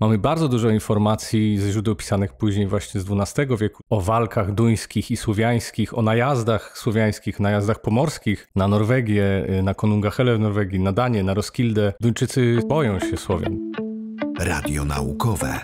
Mamy bardzo dużo informacji ze źródeł pisanych później właśnie z XII wieku o walkach duńskich i słowiańskich, o najazdach słowiańskich, najazdach pomorskich na Norwegię, na Konunga Hele w Norwegii, na Danię, na Roskildę. Duńczycy boją się Słowian. Radio naukowe.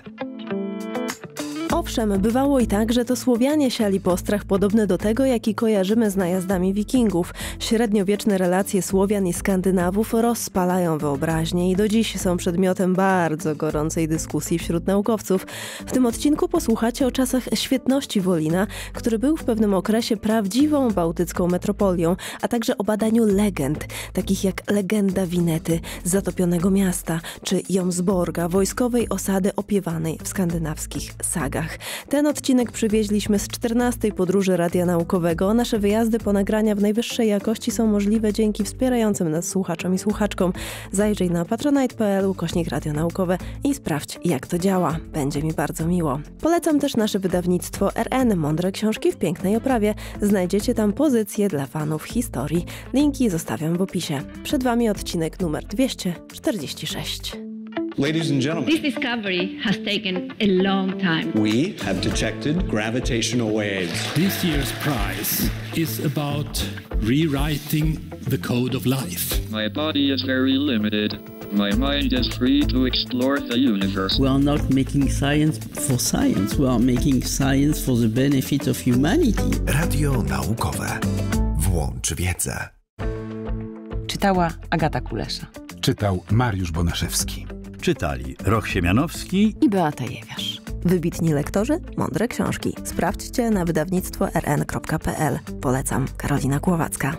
Owszem, bywało i tak, że to Słowianie siali postrach podobny do tego, jaki kojarzymy z najazdami Wikingów. Średniowieczne relacje Słowian i Skandynawów rozpalają wyobraźnię i do dziś są przedmiotem bardzo gorącej dyskusji wśród naukowców. W tym odcinku posłuchacie o czasach świetności Wolina, który był w pewnym okresie prawdziwą bałtycką metropolią, a także o badaniu legend, takich jak legenda Winety, zatopionego miasta, czy Jomsborga, wojskowej osady opiewanej w skandynawskich sagach. Ten odcinek przywieźliśmy z 14. podróży Radia Naukowego. Nasze wyjazdy po nagrania w najwyższej jakości są możliwe dzięki wspierającym nas słuchaczom i słuchaczkom. Zajrzyj na patronite.pl/Radio Naukowe i sprawdź, jak to działa. Będzie mi bardzo miło. Polecam też nasze wydawnictwo RN. Mądre książki w pięknej oprawie. Znajdziecie tam pozycje dla fanów historii. Linki zostawiam w opisie. Przed Wami odcinek numer 246. Ladies and gentlemen, this discovery has taken a long time. we have detected gravitational waves. This year's prize is about rewriting the code of life. My body is very limited. My mind is free to explore the universe. We are not making science for science. We are making science for the benefit of humanity. Radio naukowe. Włącz wiedzę. Czytała Agata Kulesza. Czytał Mariusz Bonaszewski. Czytali Roch Siemianowski I Beata Jewiarz. Wybitni lektorzy, mądre książki. Sprawdźcie na wydawnictwo rn.pl. Polecam. Karolina Głowacka.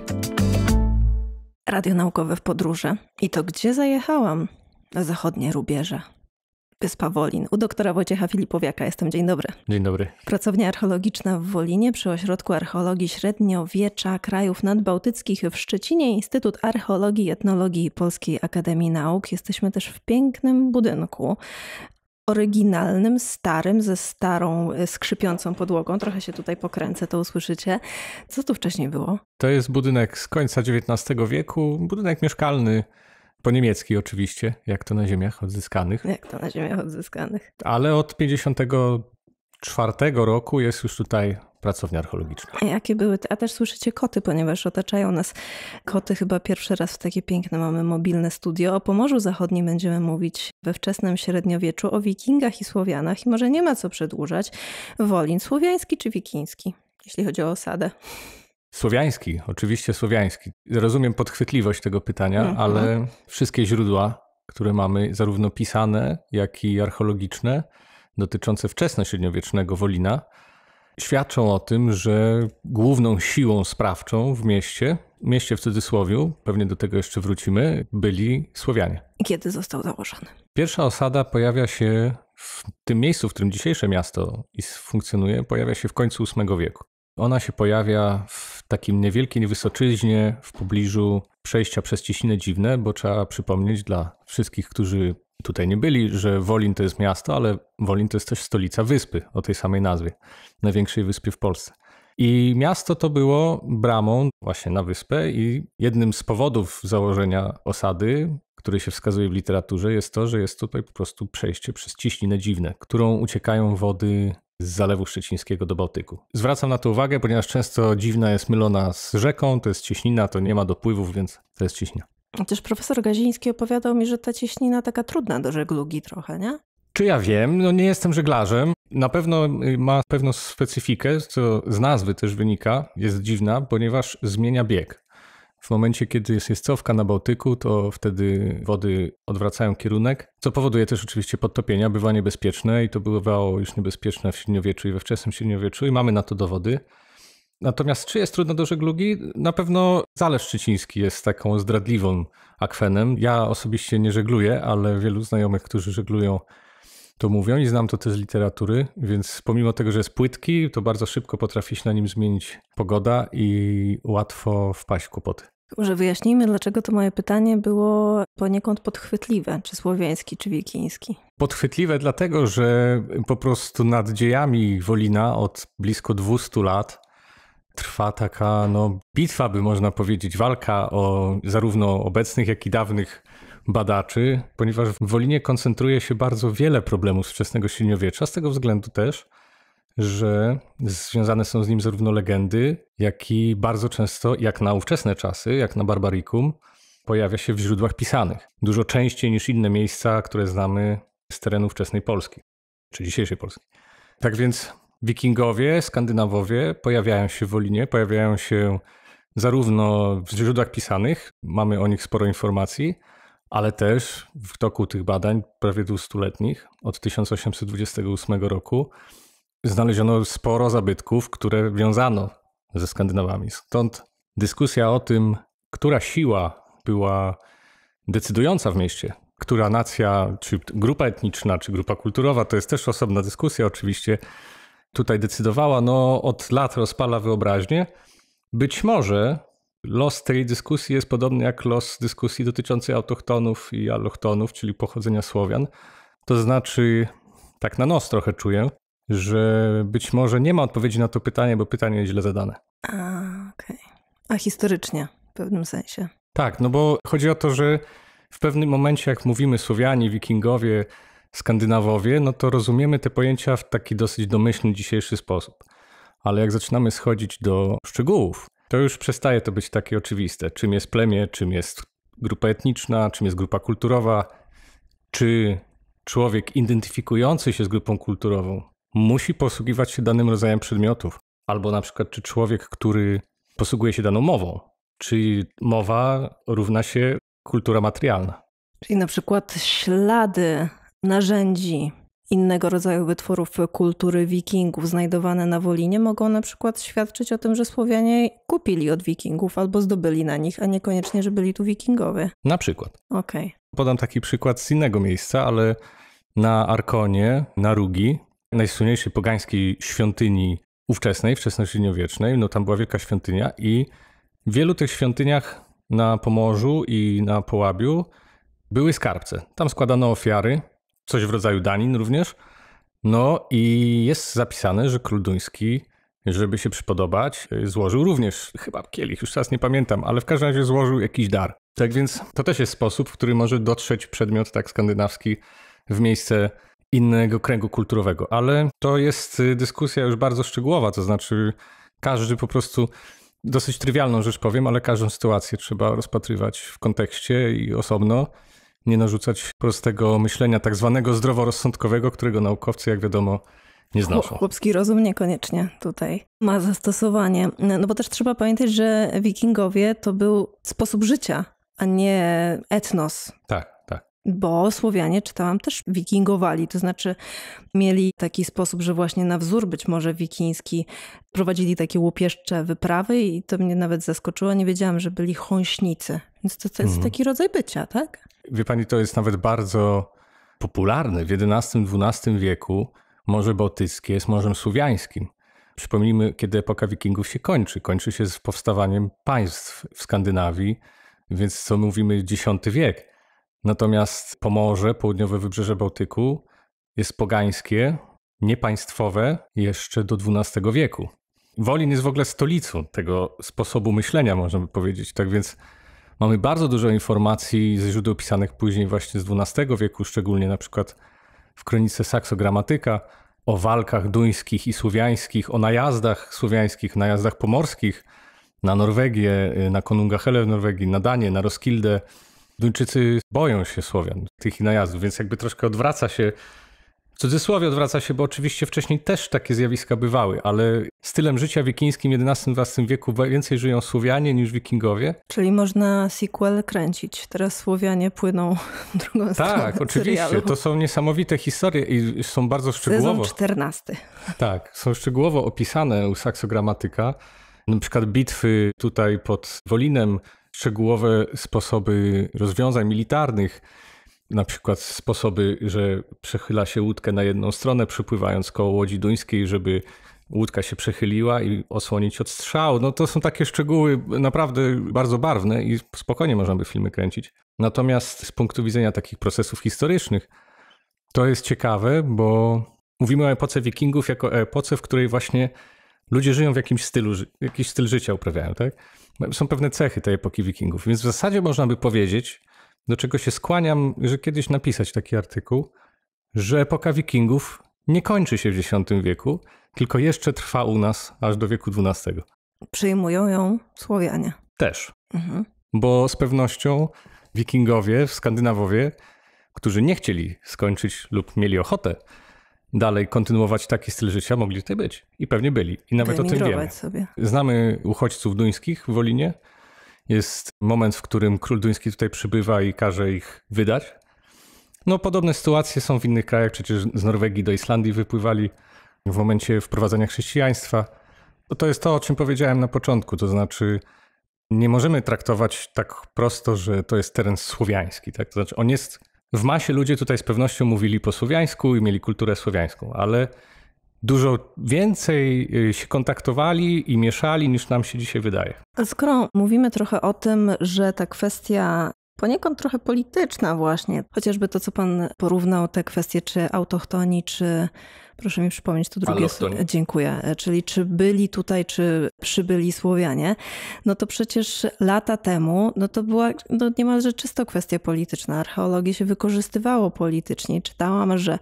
Radio naukowe w podróży. I to gdzie zajechałam? Na zachodnie rubieże. Wyspa Wolin. U doktora Wojciecha Filipowiaka jestem. Dzień dobry. Dzień dobry. Pracownia archeologiczna w Wolinie przy Ośrodku Archeologii Średniowiecza Krajów Nadbałtyckich w Szczecinie, Instytut Archeologii i Etnologii Polskiej Akademii Nauk. Jesteśmy też w pięknym budynku. Oryginalnym, starym, ze starą, skrzypiącą podłogą. Trochę się tutaj pokręcę, to usłyszycie. Co tu wcześniej było? To jest budynek z końca XIX wieku, budynek mieszkalny, po niemiecki oczywiście, jak to na ziemiach odzyskanych. Jak to na ziemiach odzyskanych. Ale od 1954 roku jest już tutaj pracownia archeologiczna. A jakie były? A też słyszycie koty, ponieważ otaczają nas koty. Chyba pierwszy raz w takie piękne mamy mobilne studio. O Pomorzu Zachodnim będziemy mówić we wczesnym średniowieczu, o Wikingach i Słowianach. I może nie ma co przedłużać. Wolin słowiański czy wikiński, jeśli chodzi o osadę? Słowiański, oczywiście słowiański. Rozumiem podchwytliwość tego pytania, ale wszystkie źródła, które mamy, zarówno pisane, jak i archeologiczne, dotyczące wczesnośredniowiecznego Wolina, świadczą o tym, że główną siłą sprawczą w mieście w cudzysłowiu, pewnie do tego jeszcze wrócimy, byli Słowianie. I kiedy został założony? Pierwsza osada pojawia się w tym miejscu, w którym dzisiejsze miasto funkcjonuje, pojawia się w końcu VIII wieku. Ona się pojawia w takim niewielkiej wysoczyźnie w pobliżu przejścia przez Cieśniny Dziwne, bo trzeba przypomnieć dla wszystkich, którzy tutaj nie byli, że Wolin to jest miasto, ale Wolin to jest też stolica wyspy o tej samej nazwie, największej wyspie w Polsce. I miasto to było bramą właśnie na wyspę i jednym z powodów założenia osady, który się wskazuje w literaturze, jest to, że jest tutaj po prostu przejście przez Cieśninę Dziwne, którą uciekają wody z Zalewu Szczecińskiego do Bałtyku. Zwracam na to uwagę, ponieważ często Dziwna jest mylona z rzeką, to jest cieśnina, to nie ma dopływów, więc to jest cieśnina. Też profesor Gaziński opowiadał mi, że ta cieśnina taka trudna do żeglugi trochę, nie? Czy ja wiem? No nie jestem żeglarzem. Na pewno ma pewną specyfikę, co z nazwy też wynika, jest dziwna, ponieważ zmienia bieg. W momencie, kiedy jest cofka na Bałtyku, to wtedy wody odwracają kierunek, co powoduje też oczywiście podtopienia, bywa niebezpieczne i to bywało już niebezpieczne w średniowieczu i we wczesnym średniowieczu i mamy na to dowody. Natomiast czy jest trudno do żeglugi? Na pewno Zalew Szczeciński jest taką zdradliwą akwenem. Ja osobiście nie żegluję, ale wielu znajomych, którzy żeglują, to mówią i znam to też z literatury, więc pomimo tego, że jest płytki, to bardzo szybko potrafi się na nim zmienić pogoda i łatwo wpaść w kłopoty. Może wyjaśnijmy, dlaczego to moje pytanie było poniekąd podchwytliwe, czy słowiański, czy wikiński. Podchwytliwe dlatego, że po prostu nad dziejami Wolina od blisko 200 lat trwa taka bitwa, by można powiedzieć, walka o zarówno obecnych, jak i dawnych badaczy, ponieważ w Wolinie koncentruje się bardzo wiele problemów z wczesnego średniowiecza, z tego względu też, że związane są z nim zarówno legendy, jak i bardzo często, jak na ówczesne czasy, jak na Barbarikum, pojawia się w źródłach pisanych. Dużo częściej niż inne miejsca, które znamy z terenu wczesnej Polski, czy dzisiejszej Polski. Tak więc Wikingowie, Skandynawowie pojawiają się w Wolinie, pojawiają się zarówno w źródłach pisanych, mamy o nich sporo informacji, ale też w toku tych badań prawie 200-letnich, od 1828 roku, znaleziono sporo zabytków, które wiązano ze Skandynawami. Stąd dyskusja o tym, która siła była decydująca w mieście, która nacja, czy grupa etniczna, czy grupa kulturowa, to jest też osobna dyskusja oczywiście, tutaj decydowała, od lat rozpala wyobraźnię. Być może los tej dyskusji jest podobny jak los dyskusji dotyczącej autochtonów i allochtonów, czyli pochodzenia Słowian. To znaczy, tak na nos trochę czuję, że być może nie ma odpowiedzi na to pytanie, bo pytanie jest źle zadane. Okej. A historycznie w pewnym sensie. Tak, bo chodzi o to, że w pewnym momencie, jak mówimy Słowianie, Wikingowie, Skandynawowie, to rozumiemy te pojęcia w taki dosyć domyślny dzisiejszy sposób. Ale jak zaczynamy schodzić do szczegółów, to już przestaje to być takie oczywiste. Czym jest plemię, czym jest grupa etniczna, czym jest grupa kulturowa, czy człowiek identyfikujący się z grupą kulturową musi posługiwać się danym rodzajem przedmiotów, albo na przykład czy człowiek, który posługuje się daną mową, czy mowa równa się kultura materialna. Czyli na przykład ślady narzędzi innego rodzaju wytworów kultury Wikingów znajdowane na Wolinie mogą na przykład świadczyć o tym, że Słowianie kupili od Wikingów albo zdobyli na nich, a niekoniecznie, że byli tu Wikingowie. Na przykład. Okej. Podam taki przykład z innego miejsca, ale na Arkonie, na Rugi, najsłynniejszej pogańskiej świątyni ówczesnej, wczesnośredniowiecznej, tam była wielka świątynia i w wielu tych świątyniach na Pomorzu i na Połabiu były skarbce. Tam składano ofiary, coś w rodzaju danin również. I jest zapisane, że król duński, żeby się przypodobać, złożył również chyba kielich, już teraz nie pamiętam, ale w każdym razie złożył jakiś dar. Tak więc to też jest sposób, w który może dotrzeć przedmiot tak skandynawski w miejsce innego kręgu kulturowego. Ale to jest dyskusja już bardzo szczegółowa, to znaczy każdy po prostu, dosyć trywialną rzecz powiem, ale każdą sytuację trzeba rozpatrywać w kontekście i osobno. Nie narzucać prostego myślenia tak zwanego zdroworozsądkowego, którego naukowcy, jak wiadomo, nie znoszą. Chłopski rozum niekoniecznie tutaj ma zastosowanie. Bo też trzeba pamiętać, że Wikingowie to był sposób życia, a nie etnos. Tak. Bo Słowianie, czytałam, też wikingowali, to znaczy mieli taki sposób, że właśnie na wzór być może wikiński prowadzili takie łupieszcze wyprawy i to mnie nawet zaskoczyło. Nie wiedziałam, że byli chąśnicy. Więc to jest taki rodzaj bycia, tak? Wie pani, to jest nawet bardzo popularne. W XI-XII wieku Morze Bałtyckie jest morzem słowiańskim. Przypomnijmy, kiedy epoka Wikingów się kończy. Kończy się z powstawaniem państw w Skandynawii, więc co mówimy X wiek. Natomiast Pomorze, południowe wybrzeże Bałtyku jest pogańskie, niepaństwowe jeszcze do XII wieku. Wolin jest w ogóle stolicą tego sposobu myślenia, można by powiedzieć. Tak więc mamy bardzo dużo informacji ze źródeł pisanych później właśnie z XII wieku, szczególnie na przykład w kronice Saxo Grammatica, o walkach duńskich i słowiańskich, o najazdach słowiańskich, najazdach pomorskich na Norwegię, na Konunga Hele w Norwegii, na Danię, na Roskildę. Duńczycy boją się Słowian, tych najazdów, więc jakby troszkę odwraca się, w cudzysłowie odwraca się, bo oczywiście wcześniej też takie zjawiska bywały, ale stylem życia wikińskim w XI-XII wieku więcej żyją Słowianie niż Wikingowie. Czyli można sequel kręcić. Teraz Słowianie płyną w drugą stronę. Tak, oczywiście. Serialu. To są niesamowite historie i są bardzo szczegółowo... Sezon 14. Tak, są szczegółowo opisane u Saxo Grammatica. Na przykład bitwy tutaj pod Wolinem, szczegółowe sposoby rozwiązań militarnych, na przykład sposoby, że przechyla się łódkę na jedną stronę, przepływając koło łodzi duńskiej, żeby łódka się przechyliła i osłonić od strzału. To są takie szczegóły naprawdę bardzo barwne i spokojnie można by filmy kręcić. Natomiast z punktu widzenia takich procesów historycznych to jest ciekawe, bo mówimy o epoce Wikingów jako o epoce, w której właśnie ludzie żyją w jakimś stylu, jakiś styl życia uprawiają, tak? Są pewne cechy tej epoki Wikingów, więc w zasadzie można by powiedzieć, do czego się skłaniam, że kiedyś napisać taki artykuł, że epoka Wikingów nie kończy się w X wieku, tylko jeszcze trwa u nas aż do wieku XII. Przyjmują ją Słowianie. Też. Bo z pewnością Wikingowie, Skandynawowie, którzy nie chcieli skończyć lub mieli ochotę dalej kontynuować taki styl życia, mogli tutaj być. I pewnie byli. I nawet o tym wiemy. Sobie. Znamy uchodźców duńskich w Wolinie. Jest moment, w którym król duński tutaj przybywa i każe ich wydać. No podobne sytuacje są w innych krajach. Przecież z Norwegii do Islandii wypływali w momencie wprowadzania chrześcijaństwa. To jest to, o czym powiedziałem na początku. To znaczy nie możemy traktować tak prosto, że to jest teren słowiański. Tak? To znaczy on jest... W masie ludzie tutaj z pewnością mówili po słowiańsku i mieli kulturę słowiańską, ale dużo więcej się kontaktowali i mieszali, niż nam się dzisiaj wydaje. Skoro mówimy trochę o tym, że ta kwestia poniekąd trochę polityczna właśnie, chociażby to, co pan porównał, te kwestie czy autochtonii, czy proszę mi przypomnieć to drugie słowo. Dziękuję. Czyli czy byli tutaj, czy przybyli Słowianie, no to przecież lata temu, no to była niemalże czysto kwestia polityczna. Archeologię się wykorzystywało politycznie. Czytałam, że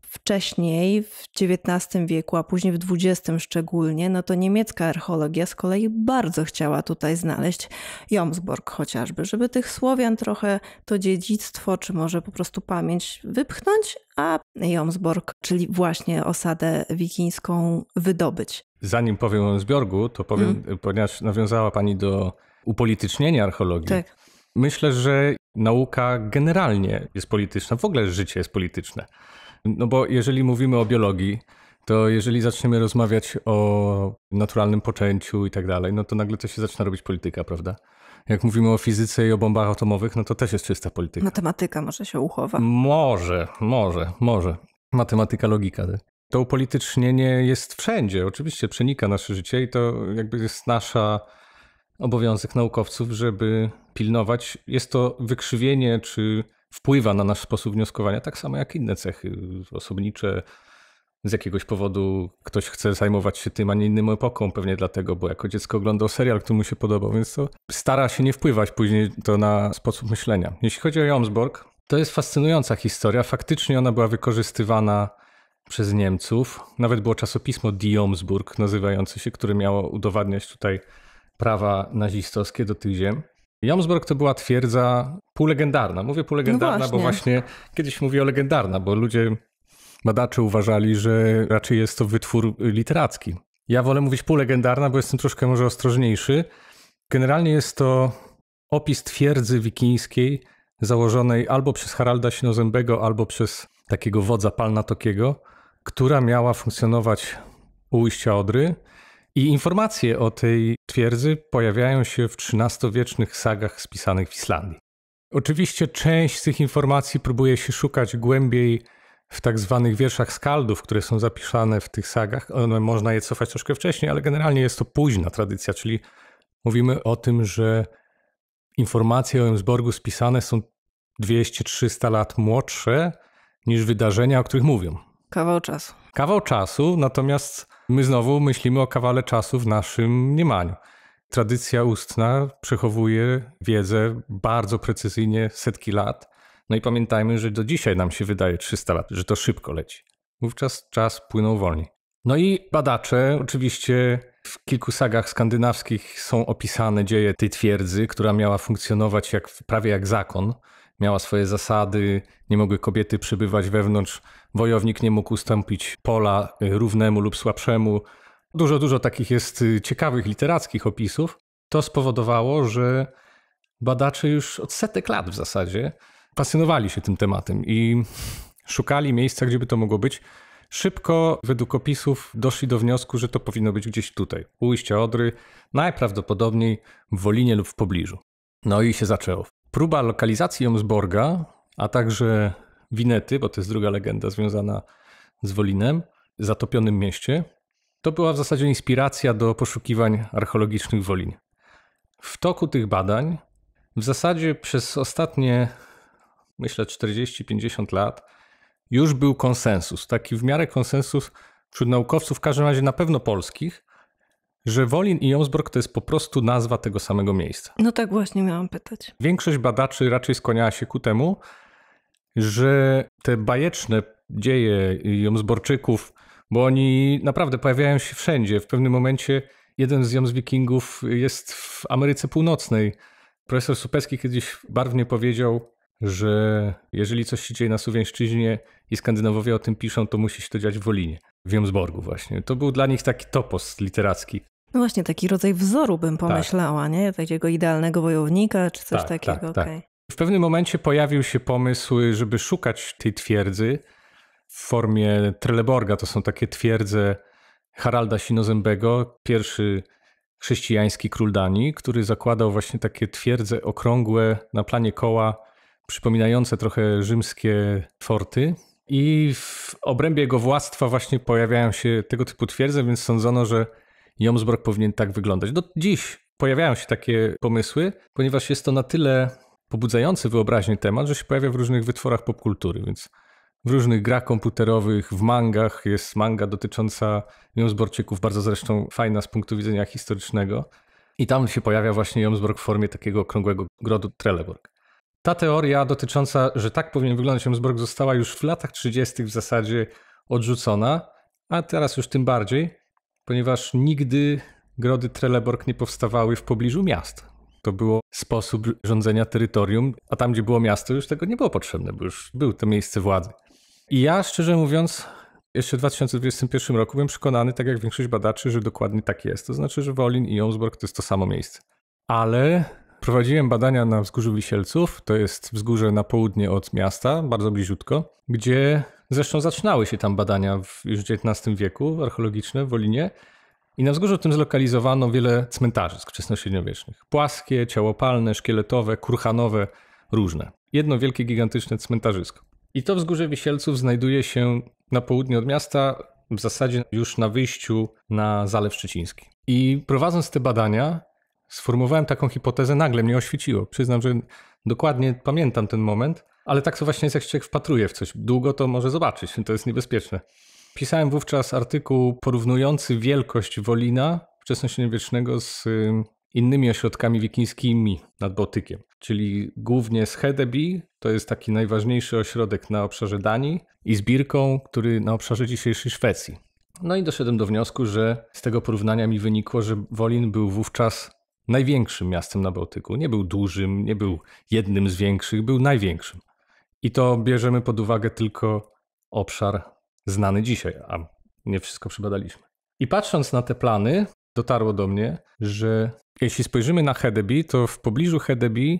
wcześniej, w XIX wieku, a później w XX szczególnie, no to niemiecka archeologia z kolei bardzo chciała tutaj znaleźć Jomsborg chociażby, żeby tych Słowian trochę to dziedzictwo, czy może po prostu pamięć wypchnąć, a Jomsborg, czyli właśnie osadę wikińską, wydobyć. Zanim powiem o Jomsborgu, to powiem, ponieważ nawiązała pani do upolitycznienia archeologii. Tak. Myślę, że nauka generalnie jest polityczna, w ogóle życie jest polityczne. No bo jeżeli mówimy o biologii, to jeżeli zaczniemy rozmawiać o naturalnym poczęciu i tak dalej, no to nagle to się zaczyna robić polityka, prawda? Jak mówimy o fizyce i o bombach atomowych, no to też jest czysta polityka. Matematyka może się uchowa. Może. Matematyka, logika. To upolitycznienie jest wszędzie. Oczywiście przenika nasze życie i to jakby jest nasza obowiązek naukowców, żeby pilnować. Jest to wykrzywienie, czy wpływa na nasz sposób wnioskowania, tak samo jak inne cechy osobnicze. Z jakiegoś powodu ktoś chce zajmować się tym, a nie innym epoką, pewnie dlatego, bo jako dziecko oglądał serial, który mu się podobał, więc to stara się nie wpływać później to na sposób myślenia. Jeśli chodzi o Jomsborg, to jest fascynująca historia. Faktycznie ona była wykorzystywana przez Niemców. Nawet było czasopismo Die Jomsburg nazywające się, które miało udowadniać tutaj prawa nazistowskie do tych ziem. Jomsborg to była twierdza półlegendarna. Mówię półlegendarna, No bo właśnie kiedyś mówię o legendarna, bo badacze uważali, że raczej jest to wytwór literacki. Ja wolę mówić półlegendarna, bo jestem troszkę może ostrożniejszy. Generalnie jest to opis twierdzy wikińskiej założonej albo przez Haralda Sino-Zębego, albo przez takiego wodza Palnatokiego, która miała funkcjonować u ujścia Odry. I informacje o tej twierdzy pojawiają się w XIII-wiecznych sagach spisanych w Islandii. Oczywiście część z tych informacji próbuje się szukać głębiej w tak zwanych wierszach skaldów, które są zapisane w tych sagach. Można je cofać troszkę wcześniej, ale generalnie jest to późna tradycja, czyli mówimy o tym, że informacje o Jomsborgu spisane są 200-300 lat młodsze niż wydarzenia, o których mówią. Kawał czasu, natomiast my znowu myślimy o kawale czasu w naszym mniemaniu. Tradycja ustna przechowuje wiedzę bardzo precyzyjnie setki lat. No i pamiętajmy, że do dzisiaj nam się wydaje 300 lat, że to szybko leci. Wówczas czas płynął wolniej. No i badacze, oczywiście w kilku sagach skandynawskich są opisane dzieje tej twierdzy, która miała funkcjonować prawie jak zakon. Miała swoje zasady, nie mogły kobiety przybywać wewnątrz, wojownik nie mógł ustąpić pola równemu lub słabszemu. Dużo takich jest ciekawych literackich opisów. To spowodowało, że badacze już od setek lat w zasadzie fascynowali się tym tematem i szukali miejsca, gdzie by to mogło być. Szybko według opisów doszli do wniosku, że to powinno być gdzieś tutaj, u ujścia Odry, najprawdopodobniej w Wolinie lub w pobliżu. No i się zaczęło. Próba lokalizacji Jomsborga, a także Winety, bo to jest druga legenda związana z Wolinem, zatopionym mieście, to była w zasadzie inspiracja do poszukiwań archeologicznych w Wolinie. W toku tych badań w zasadzie przez ostatnie, myślę, 40-50 lat już był konsensus, taki w miarę konsensus wśród naukowców, w każdym razie na pewno polskich, że Wolin i Jomsbork to jest po prostu nazwa tego samego miejsca. No tak właśnie miałam pytać. Większość badaczy raczej skłaniała się ku temu, że te bajeczne dzieje Jomsborczyków, bo oni naprawdę pojawiają się wszędzie. W pewnym momencie jeden z Jomswikingów jest w Ameryce Północnej. Profesor Supecki kiedyś barwnie powiedział, że jeżeli coś się dzieje na Słowiańszczyźnie i Skandynawowie o tym piszą, to musi się to dziać w Wolinie, w Jomsborgu właśnie. To był dla nich taki topos literacki. No właśnie, taki rodzaj wzoru bym pomyślała, tak. Nie? Takiego idealnego wojownika czy coś takiego. Tak. W pewnym momencie pojawił się pomysł, żeby szukać tej twierdzy w formie Trelleborga. To są takie twierdze Haralda Sinozembego, pierwszy chrześcijański król Danii, który zakładał właśnie takie twierdze okrągłe na planie koła, przypominające trochę rzymskie forty. I w obrębie jego władztwa właśnie pojawiają się tego typu twierdze, więc sądzono, że Jomsbork powinien tak wyglądać. Do dziś pojawiają się takie pomysły, ponieważ jest to na tyle pobudzający wyobraźnię temat, że się pojawia w różnych wytworach popkultury, więc w różnych grach komputerowych, w mangach jest manga dotycząca Jomsborczyków, bardzo zresztą fajna z punktu widzenia historycznego. I tam się pojawia właśnie Jomsbork w formie takiego okrągłego grodu Trelleborg. Ta teoria dotycząca, że tak powinien wyglądać Jomsbork, została już w latach 30. w zasadzie odrzucona, a teraz już tym bardziej, ponieważ nigdy grody Trelleborg nie powstawały w pobliżu miast. To było sposób rządzenia terytorium, a tam, gdzie było miasto, już tego nie było potrzebne, bo już było to miejsce władzy. I ja, szczerze mówiąc, jeszcze w 2021 roku byłem przekonany, tak jak większość badaczy, że dokładnie tak jest. To znaczy, że Wolin i Jomsbork to jest to samo miejsce. Ale prowadziłem badania na Wzgórzu Wisielców, to jest wzgórze na południe od miasta, bardzo bliziutko, gdzie zresztą zaczynały się tam badania już w XIX wieku, archeologiczne w Wolinie. I na wzgórzu tym zlokalizowano wiele cmentarzy wczesnośredniowiecznych. Płaskie, ciałopalne, szkieletowe, kurhanowe, różne. Jedno wielkie, gigantyczne cmentarzysko. I to wzgórze Wisielców znajduje się na południe od miasta, w zasadzie już na wyjściu na Zalew Szczeciński. I prowadząc te badania, sformułowałem taką hipotezę, nagle mnie oświeciło. Przyznam, że dokładnie pamiętam ten moment, ale tak to właśnie jest, jak się wpatruje w coś. Długo to może zobaczyć, to jest niebezpieczne. Pisałem wówczas artykuł porównujący wielkość Wolina wczesnośredniowiecznego z innymi ośrodkami wikińskimi nad Bałtykiem, czyli głównie z Hedeby, to jest taki najważniejszy ośrodek na obszarze Danii, i z Birką, który na obszarze dzisiejszej Szwecji. No i doszedłem do wniosku, że z tego porównania mi wynikło, że Wolin był wówczas największym miastem na Bałtyku. Nie był dużym, nie był jednym z większych, był największym. I to bierzemy pod uwagę tylko obszar znany dzisiaj, a nie wszystko przebadaliśmy. I patrząc na te plany, dotarło do mnie, że jeśli spojrzymy na Hedeby, to w pobliżu Hedeby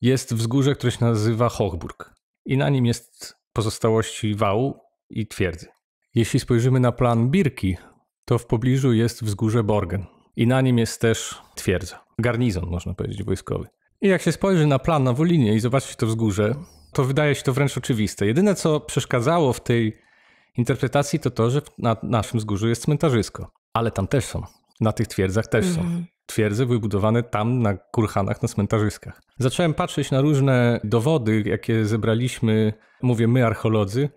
jest wzgórze, które się nazywa Hochburg. I na nim jest pozostałości wału i twierdzy. Jeśli spojrzymy na plan Birki, to w pobliżu jest wzgórze Borgen. I na nim jest też twierdza. Garnizon, można powiedzieć, wojskowy. I jak się spojrzy na plan na Wolinie i zobaczy to wzgórze, to wydaje się to wręcz oczywiste. Jedyne, co przeszkadzało w tej interpretacji, to to, że na naszym wzgórzu jest cmentarzysko. Ale tam też są. Na tych twierdzach też są. Twierdze wybudowane tam na kurhanach, na cmentarzyskach. Zacząłem patrzeć na różne dowody, jakie zebraliśmy, mówię my archeolodzy,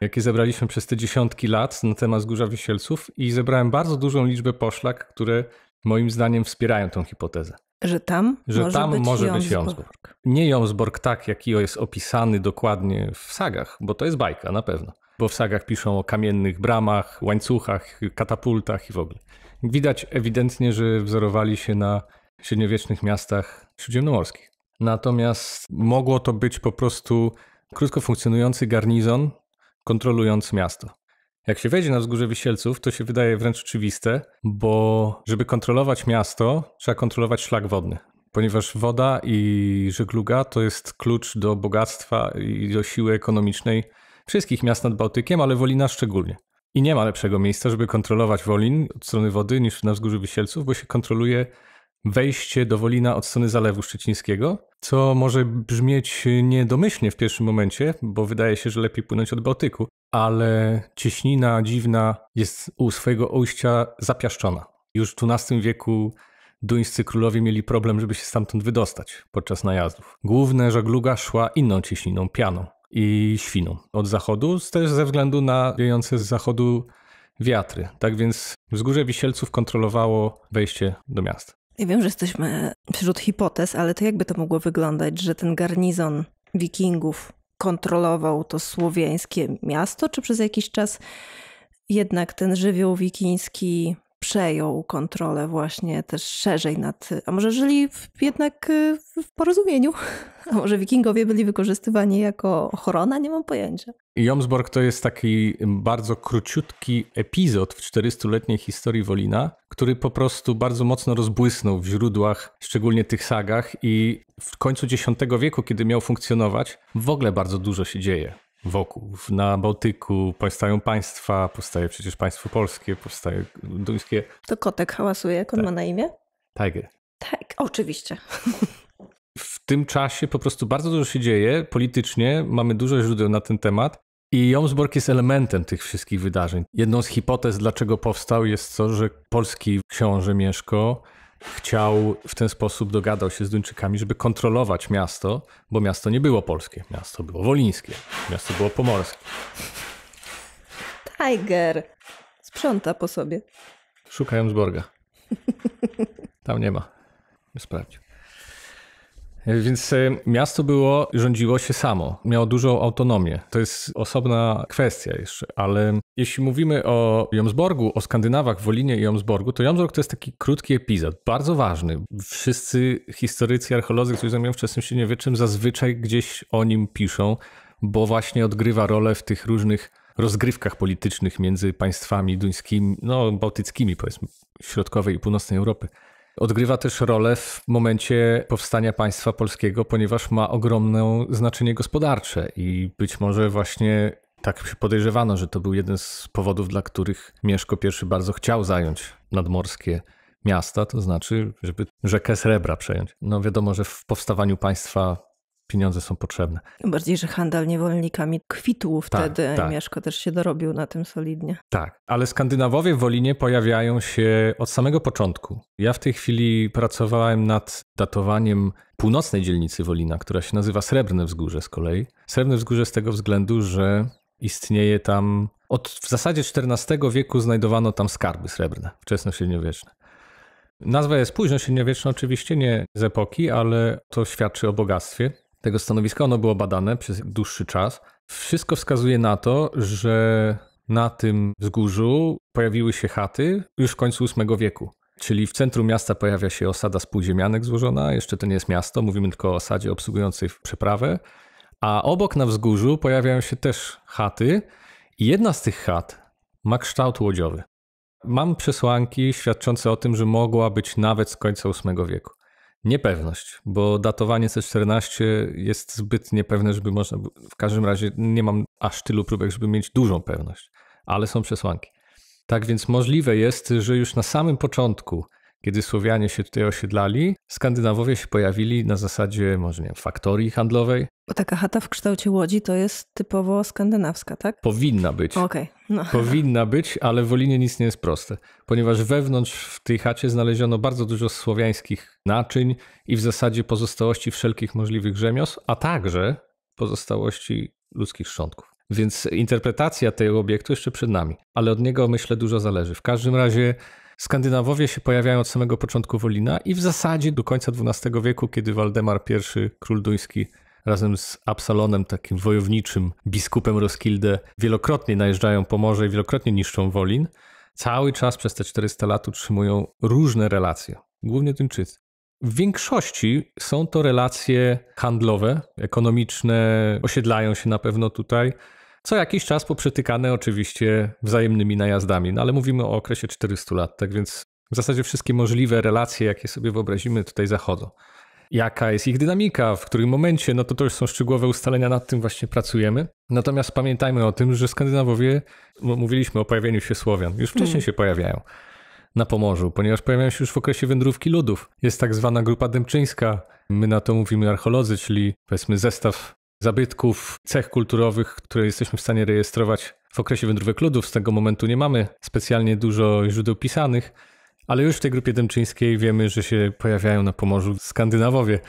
jakie zebraliśmy przez te dziesiątki lat na temat Wzgórza Wisielców i zebrałem bardzo dużą liczbę poszlak, które moim zdaniem wspierają tą hipotezę. Że tam może być Jomsbork. Nie Jomsbork tak, jaki jest opisany dokładnie w sagach, bo to jest bajka na pewno. Bo w sagach piszą o kamiennych bramach, łańcuchach, katapultach i w ogóle. Widać ewidentnie, że wzorowali się na średniowiecznych miastach śródziemnomorskich. Natomiast mogło to być po prostu krótko funkcjonujący garnizon kontrolujący miasto. Jak się wejdzie na Wzgórze Wisielców, to się wydaje wręcz oczywiste, bo żeby kontrolować miasto, trzeba kontrolować szlak wodny. Ponieważ woda i żegluga to jest klucz do bogactwa i do siły ekonomicznej wszystkich miast nad Bałtykiem, ale Wolina szczególnie. I nie ma lepszego miejsca, żeby kontrolować Wolin od strony wody niż na Wzgórzu Wisielców, bo się kontroluje wejście do Wolina od strony Zalewu Szczecińskiego, co może brzmieć niedomyślnie w pierwszym momencie, bo wydaje się, że lepiej płynąć od Bałtyku, ale cieśnina dziwna jest u swojego ujścia zapiaszczona. Już w XII wieku duńscy królowie mieli problem, żeby się stamtąd wydostać podczas najazdów. Główna żegluga szła inną cieśniną, Pianą i Świną od zachodu, też ze względu na wiejące z zachodu wiatry. Tak więc Wzgórze Wisielców kontrolowało wejście do miasta. Ja wiem, że jesteśmy wśród hipotez, ale to jakby to mogło wyglądać, że ten garnizon wikingów kontrolował to słowiańskie miasto, czy przez jakiś czas jednak ten żywioł wikiński przejął kontrolę właśnie też szerzej nad... A może żyli jednak w porozumieniu? A może wikingowie byli wykorzystywani jako ochrona? Nie mam pojęcia. Jomsborg to jest taki bardzo króciutki epizod w 400-letniej historii Wolina, który po prostu bardzo mocno rozbłysnął w źródłach, szczególnie tych sagach, i w końcu X wieku, kiedy miał funkcjonować, w ogóle bardzo dużo się dzieje wokół. Na Bałtyku powstają państwa, powstaje przecież państwo polskie, powstaje duńskie. To kotek hałasuje, jak on ma na imię? Tiger. Tak, oczywiście. W tym czasie po prostu bardzo dużo się dzieje politycznie, mamy dużo źródeł na ten temat i Jomsborg jest elementem tych wszystkich wydarzeń. Jedną z hipotez, dlaczego powstał, jest to, że polski książę Mieszko chciał w ten sposób, dogadał się z Duńczykami, żeby kontrolować miasto, bo miasto nie było polskie, miasto było wolińskie, miasto było pomorskie. Tiger sprząta po sobie. Szukaj Jomsborga. Tam nie ma. Nie sprawdził. Więc miasto rządziło się samo, miało dużą autonomię. To jest osobna kwestia jeszcze, ale jeśli mówimy o Jomsborgu, o Skandynawach, Wolinie i Jomsborgu, to Jomsborg to jest taki krótki epizod, bardzo ważny. Wszyscy historycy, archeolodzy, którzy zajmują wczesnym średniowieczem, zazwyczaj gdzieś o nim piszą, bo właśnie odgrywa rolę w tych różnych rozgrywkach politycznych między państwami duńskimi, bałtyckimi, powiedzmy, środkowej i północnej Europy. Odgrywa też rolę w momencie powstania państwa polskiego, ponieważ ma ogromne znaczenie gospodarcze i być może właśnie tak się podejrzewano, że to był jeden z powodów, dla których Mieszko I bardzo chciał zająć nadmorskie miasta, to znaczy, żeby rzekę Srebra przejąć. Wiadomo, że w powstawaniu państwa pieniądze są potrzebne. Bardziej, że handel niewolnikami kwitł wtedy, tak. Mieszko też się dorobił na tym solidnie. Tak, ale Skandynawowie w Wolinie pojawiają się od samego początku. Ja w tej chwili pracowałem nad datowaniem północnej dzielnicy Wolina, która się nazywa Srebrne Wzgórze z kolei. Srebrne Wzgórze z tego względu, że istnieje tam, w zasadzie XIV wieku znajdowano tam skarby srebrne, wczesnośredniowieczne. Nazwa jest późnośredniowieczna oczywiście, nie z epoki, ale to świadczy o bogactwie tego stanowiska. Ono było badane przez dłuższy czas. Wszystko wskazuje na to, że na tym wzgórzu pojawiły się chaty już w końcu VIII wieku. Czyli w centrum miasta pojawia się osada spółziemianek złożona, jeszcze to nie jest miasto, mówimy tylko o osadzie obsługującej przeprawę, a obok na wzgórzu pojawiają się też chaty i jedna z tych chat ma kształt łodziowy. Mam przesłanki świadczące o tym, że mogła być nawet z końca VIII wieku. Niepewność, bo datowanie C14 jest zbyt niepewne, żeby można... W każdym razie nie mam aż tylu próbek, żeby mieć dużą pewność, ale są przesłanki. Tak więc możliwe jest, że już na samym początku, kiedy Słowianie się tutaj osiedlali, Skandynawowie się pojawili na zasadzie, może nie wiem, faktorii handlowej. Bo taka chata w kształcie łodzi to jest typowo skandynawska, tak? Powinna być. Okej. No. Powinna być, ale w Wolinie nic nie jest proste, ponieważ wewnątrz w tej chacie znaleziono bardzo dużo słowiańskich naczyń i w zasadzie pozostałości wszelkich możliwych rzemiosł, a także pozostałości ludzkich szczątków. Więc interpretacja tego obiektu jeszcze przed nami, ale od niego, myślę, dużo zależy. W każdym razie Skandynawowie się pojawiają od samego początku Wolina i w zasadzie do końca XII wieku, kiedy Waldemar I, król duński, razem z Absalonem, takim wojowniczym biskupem Roskilde, wielokrotnie najeżdżają Pomorze i wielokrotnie niszczą Wolin, cały czas przez te 400 lat utrzymują różne relacje, głównie Duńczycy. W większości są to relacje handlowe, ekonomiczne, osiedlają się na pewno tutaj, co jakiś czas poprzetykane oczywiście wzajemnymi najazdami, ale mówimy o okresie 400 lat, tak więc w zasadzie wszystkie możliwe relacje, jakie sobie wyobrazimy, tutaj zachodzą. Jaka jest ich dynamika, w którym momencie, to już są szczegółowe ustalenia, nad tym właśnie pracujemy. Natomiast pamiętajmy o tym, że Skandynawowie, mówiliśmy o pojawieniu się Słowian, już wcześniej się pojawiają na Pomorzu, ponieważ pojawiają się już w okresie wędrówki ludów. Jest tak zwana grupa dębczyńska, my na to mówimy archeolodzy, czyli powiedzmy zestaw zabytków, cech kulturowych, które jesteśmy w stanie rejestrować w okresie wędrówek ludów. Z tego momentu nie mamy specjalnie dużo źródeł pisanych, ale już w tej grupie dębczyńskiej wiemy, że się pojawiają na Pomorzu Skandynawowie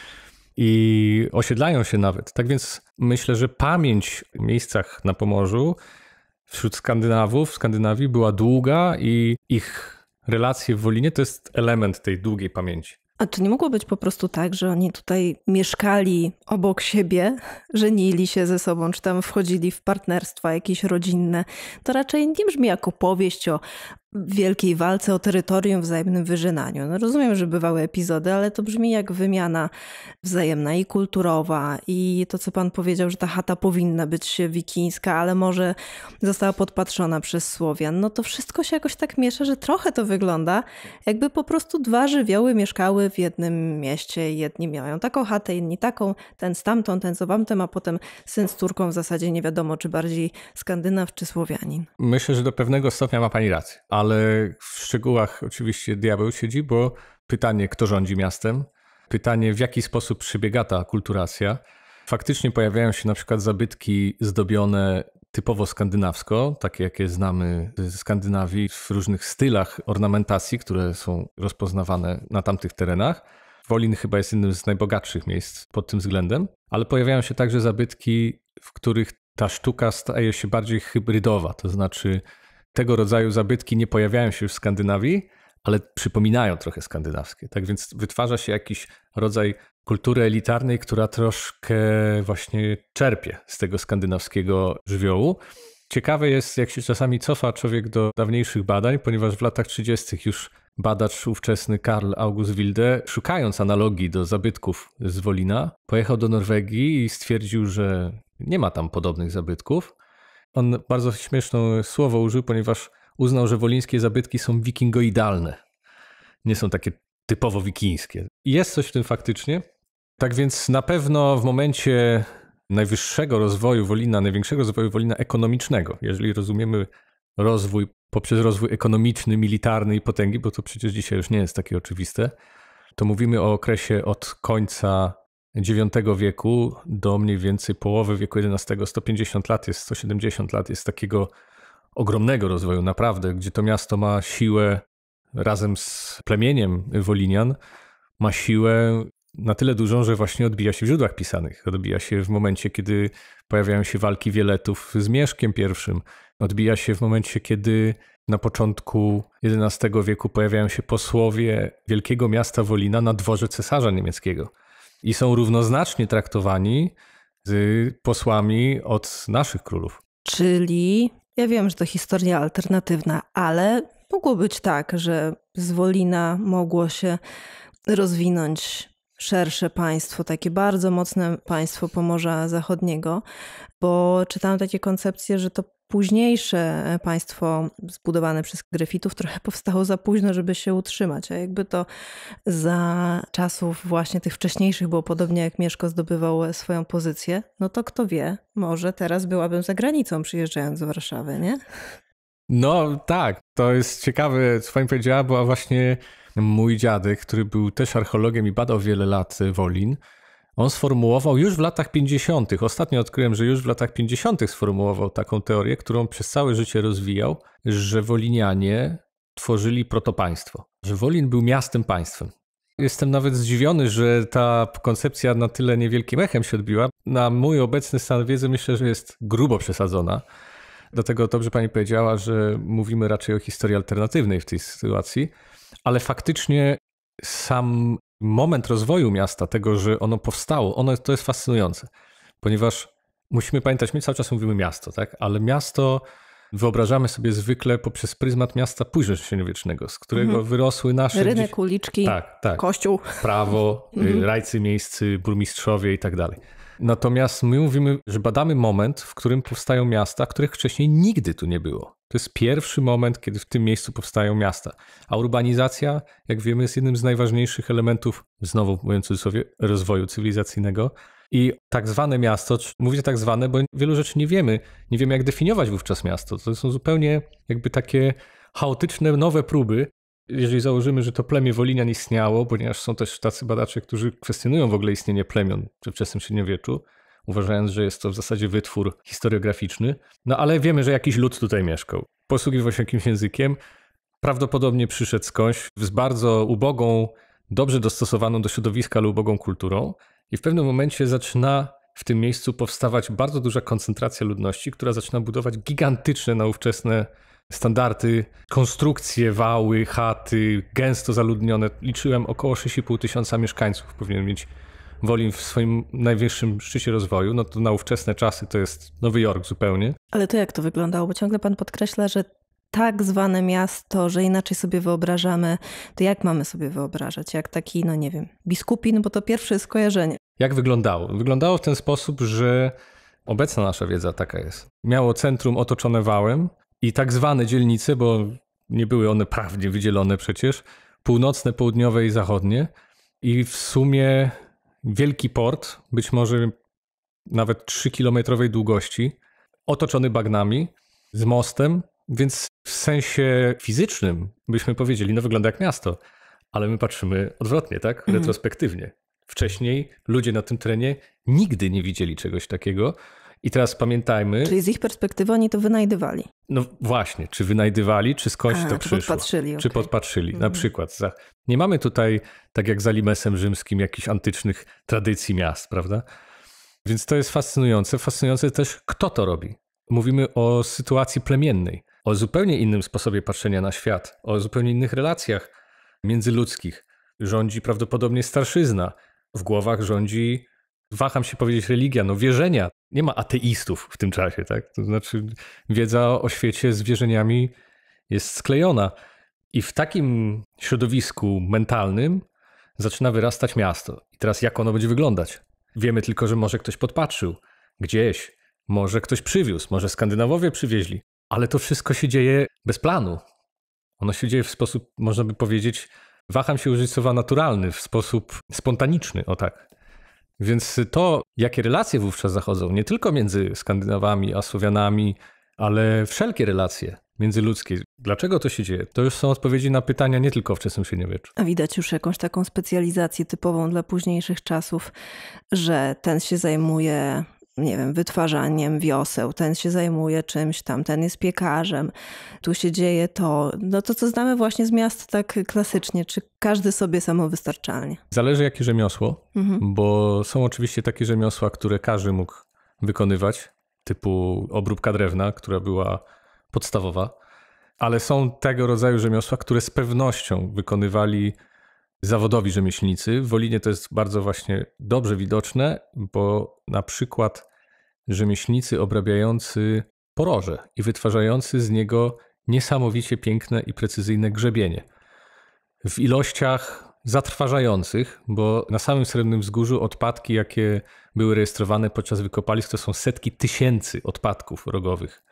i osiedlają się nawet. Tak więc myślę, że pamięć o miejscach na Pomorzu wśród Skandynawów, w Skandynawii była długa i ich relacje w Wolinie to jest element tej długiej pamięci. A czy nie mogło być po prostu tak, że oni tutaj mieszkali obok siebie, żenili się ze sobą, czy tam wchodzili w partnerstwa jakieś rodzinne? To raczej nie brzmi jako powieść o wielkiej walce o terytorium, wzajemnym wyżynaniu. No rozumiem, że bywały epizody, ale to brzmi jak wymiana wzajemna i kulturowa i to, co pan powiedział, że ta chata powinna być wikińska, ale może została podpatrzona przez Słowian. No to wszystko się jakoś tak miesza, że trochę to wygląda, jakby po prostu dwa żywioły mieszkały w jednym mieście. Jedni mają taką chatę, inni taką, ten z tamtą, ten z wamtem, a potem syn z córką w zasadzie nie wiadomo, czy bardziej Skandynaw, czy Słowianin. Myślę, że do pewnego stopnia ma pani rację. Ale w szczegółach oczywiście diabeł siedzi, bo pytanie, kto rządzi miastem, pytanie, w jaki sposób przebiega ta akulturacja. Faktycznie pojawiają się na przykład zabytki zdobione typowo skandynawsko, takie jakie znamy ze Skandynawii w różnych stylach ornamentacji, które są rozpoznawane na tamtych terenach. Wolin chyba jest jednym z najbogatszych miejsc pod tym względem, ale pojawiają się także zabytki, w których ta sztuka staje się bardziej hybrydowa, to znaczy tego rodzaju zabytki nie pojawiają się już w Skandynawii, ale przypominają trochę skandynawskie. Tak więc wytwarza się jakiś rodzaj kultury elitarnej, która troszkę właśnie czerpie z tego skandynawskiego żywiołu. Ciekawe jest, jak się czasami cofa człowiek do dawniejszych badań, ponieważ w latach 30. już badacz ówczesny Karl August Wilde, szukając analogii do zabytków z Wolina, pojechał do Norwegii i stwierdził, że nie ma tam podobnych zabytków. On bardzo śmieszne słowo użył, ponieważ uznał, że wolińskie zabytki są wikingoidalne. Nie są takie typowo wikińskie. I jest coś w tym faktycznie. Tak więc na pewno w momencie najwyższego rozwoju Wolina, największego rozwoju Wolina ekonomicznego, jeżeli rozumiemy rozwój poprzez rozwój ekonomiczny, militarny i potęgi, bo to przecież dzisiaj już nie jest takie oczywiste, to mówimy o okresie od końca IX wieku do mniej więcej połowy wieku XI. 150 lat jest, 170 lat jest takiego ogromnego rozwoju naprawdę, gdzie to miasto ma siłę razem z plemieniem Wolinian, ma siłę na tyle dużą, że właśnie odbija się w źródłach pisanych. Odbija się w momencie, kiedy pojawiają się walki Wieletów z Mieszkiem I. Odbija się w momencie, kiedy na początku XI wieku pojawiają się posłowie wielkiego miasta Wolina na dworze cesarza niemieckiego. I są równoznacznie traktowani z posłami od naszych królów. Czyli, ja wiem, że to historia alternatywna, ale mogło być tak, że z Wolina mogło się rozwinąć szersze państwo, takie bardzo mocne państwo Pomorza Zachodniego, bo czytałam takie koncepcje, że to późniejsze państwo zbudowane przez Gryfitów trochę powstało za późno, żeby się utrzymać, a jakby to za czasów właśnie tych wcześniejszych było podobnie jak Mieszko zdobywał swoją pozycję, no to kto wie, może teraz byłabym za granicą przyjeżdżając do Warszawy, nie? No tak, to jest ciekawe, co pani powiedziała, była właśnie mój dziadek, który był też archeologiem i badał wiele lat Wolin. On sformułował już w latach 50. Ostatnio odkryłem, że już w latach 50. sformułował taką teorię, którą przez całe życie rozwijał, że Wolinianie tworzyli protopaństwo, że Wolin był miastem państwem. Jestem nawet zdziwiony, że ta koncepcja na tyle niewielkim echem się odbiła. Na mój obecny stan wiedzy myślę, że jest grubo przesadzona. Dlatego dobrze pani powiedziała, że mówimy raczej o historii alternatywnej w tej sytuacji, ale faktycznie sam moment rozwoju miasta, tego, że ono powstało, to jest fascynujące, ponieważ musimy pamiętać, my cały czas mówimy miasto, tak? Ale miasto wyobrażamy sobie zwykle poprzez pryzmat miasta późnośredniowiecznego, z którego wyrosły nasze... Rynek, uliczki, tak. Kościół. Prawo, rajcy miejscy, burmistrzowie i tak dalej. Natomiast my mówimy, że badamy moment, w którym powstają miasta, których wcześniej nigdy tu nie było. To jest pierwszy moment, kiedy w tym miejscu powstają miasta. A urbanizacja, jak wiemy, jest jednym z najważniejszych elementów, znowu mówiąc w cudzysłowie, rozwoju cywilizacyjnego. I tak zwane miasto, mówię tak zwane, bo wielu rzeczy nie wiemy. Nie wiemy, jak definiować wówczas miasto. To są zupełnie jakby takie chaotyczne, nowe próby. Jeżeli założymy, że to plemię Wolinian istniało, ponieważ są też tacy badacze, którzy kwestionują w ogóle istnienie plemion we wczesnym średniowieczu, uważając, że jest to w zasadzie wytwór historiograficzny. No ale wiemy, że jakiś lud tutaj mieszkał. Posługiwał się jakimś językiem. Prawdopodobnie przyszedł skądś z bardzo ubogą, dobrze dostosowaną do środowiska, ale ubogą kulturą. I w pewnym momencie zaczyna w tym miejscu powstawać bardzo duża koncentracja ludności, która zaczyna budować gigantyczne, nowoczesne standardy, konstrukcje, wały, chaty, gęsto zaludnione. Liczyłem około 6,5 tysiąca mieszkańców powinien mieć Wolin w swoim najwyższym szczycie rozwoju. No to na ówczesne czasy to jest Nowy Jork zupełnie. Ale to jak to wyglądało? Bo ciągle pan podkreśla, że tak zwane miasto, że inaczej sobie wyobrażamy, to jak mamy sobie wyobrażać? Jak taki, no nie wiem, biskupin, bo to pierwsze skojarzenie. Jak wyglądało? Wyglądało w ten sposób, że obecna nasza wiedza taka jest. Miało centrum otoczone wałem i tak zwane dzielnice, bo nie były one prawnie wydzielone przecież, północne, południowe i zachodnie. I w sumie wielki port, być może nawet 3-kilometrowej długości, otoczony bagnami, z mostem, więc w sensie fizycznym byśmy powiedzieli, no wygląda jak miasto, ale my patrzymy odwrotnie, tak? Retrospektywnie. Wcześniej ludzie na tym terenie nigdy nie widzieli czegoś takiego i teraz pamiętajmy... Czyli z ich perspektywy oni to wynajdywali. No właśnie, czy wynajdywali, czy skądś to przyszło. Podpatrzyli, czy podpatrzyli, na przykład. Nie mamy tutaj, tak jak za Limesem Rzymskim, jakichś antycznych tradycji miast, prawda? Więc to jest fascynujące. Fascynujące też, kto to robi. Mówimy o sytuacji plemiennej, o zupełnie innym sposobie patrzenia na świat, o zupełnie innych relacjach międzyludzkich. Rządzi prawdopodobnie starszyzna. W głowach rządzi, waham się powiedzieć, religia, no wierzenia. Nie ma ateistów w tym czasie, tak? To znaczy wiedza o świecie z wierzeniami jest sklejona. I w takim środowisku mentalnym zaczyna wyrastać miasto. I teraz jak ono będzie wyglądać? Wiemy tylko, że może ktoś podpatrzył gdzieś, może ktoś przywiózł, może Skandynawowie przywieźli. Ale to wszystko się dzieje bez planu. Ono się dzieje w sposób, można by powiedzieć, waham się użyć słowa naturalny, w sposób spontaniczny, o tak. Więc to, jakie relacje wówczas zachodzą, nie tylko między Skandynawami a Słowianami, ale wszelkie relacje międzyludzkie. Dlaczego to się dzieje? To już są odpowiedzi na pytania nie tylko o wczesnym średniowieczu. A widać już jakąś taką specjalizację typową dla późniejszych czasów, że ten się zajmuje, nie wiem, wytwarzaniem wioseł, ten się zajmuje czymś tam, ten jest piekarzem, tu się dzieje to. No to, co znamy właśnie z miast tak klasycznie, czy każdy sobie samowystarczalnie? Zależy jakie rzemiosło, bo są oczywiście takie rzemiosła, które każdy mógł wykonywać, typu obróbka drewna, która była podstawowa, ale są tego rodzaju rzemiosła, które z pewnością wykonywali zawodowi rzemieślnicy. W Wolinie to jest bardzo właśnie dobrze widoczne, bo na przykład rzemieślnicy obrabiający poroże i wytwarzający z niego niesamowicie piękne i precyzyjne grzebienie. W ilościach zatrważających, bo na samym Srebrnym Wzgórzu odpadki, jakie były rejestrowane podczas wykopalisk, to są setki tysięcy odpadków rogowych.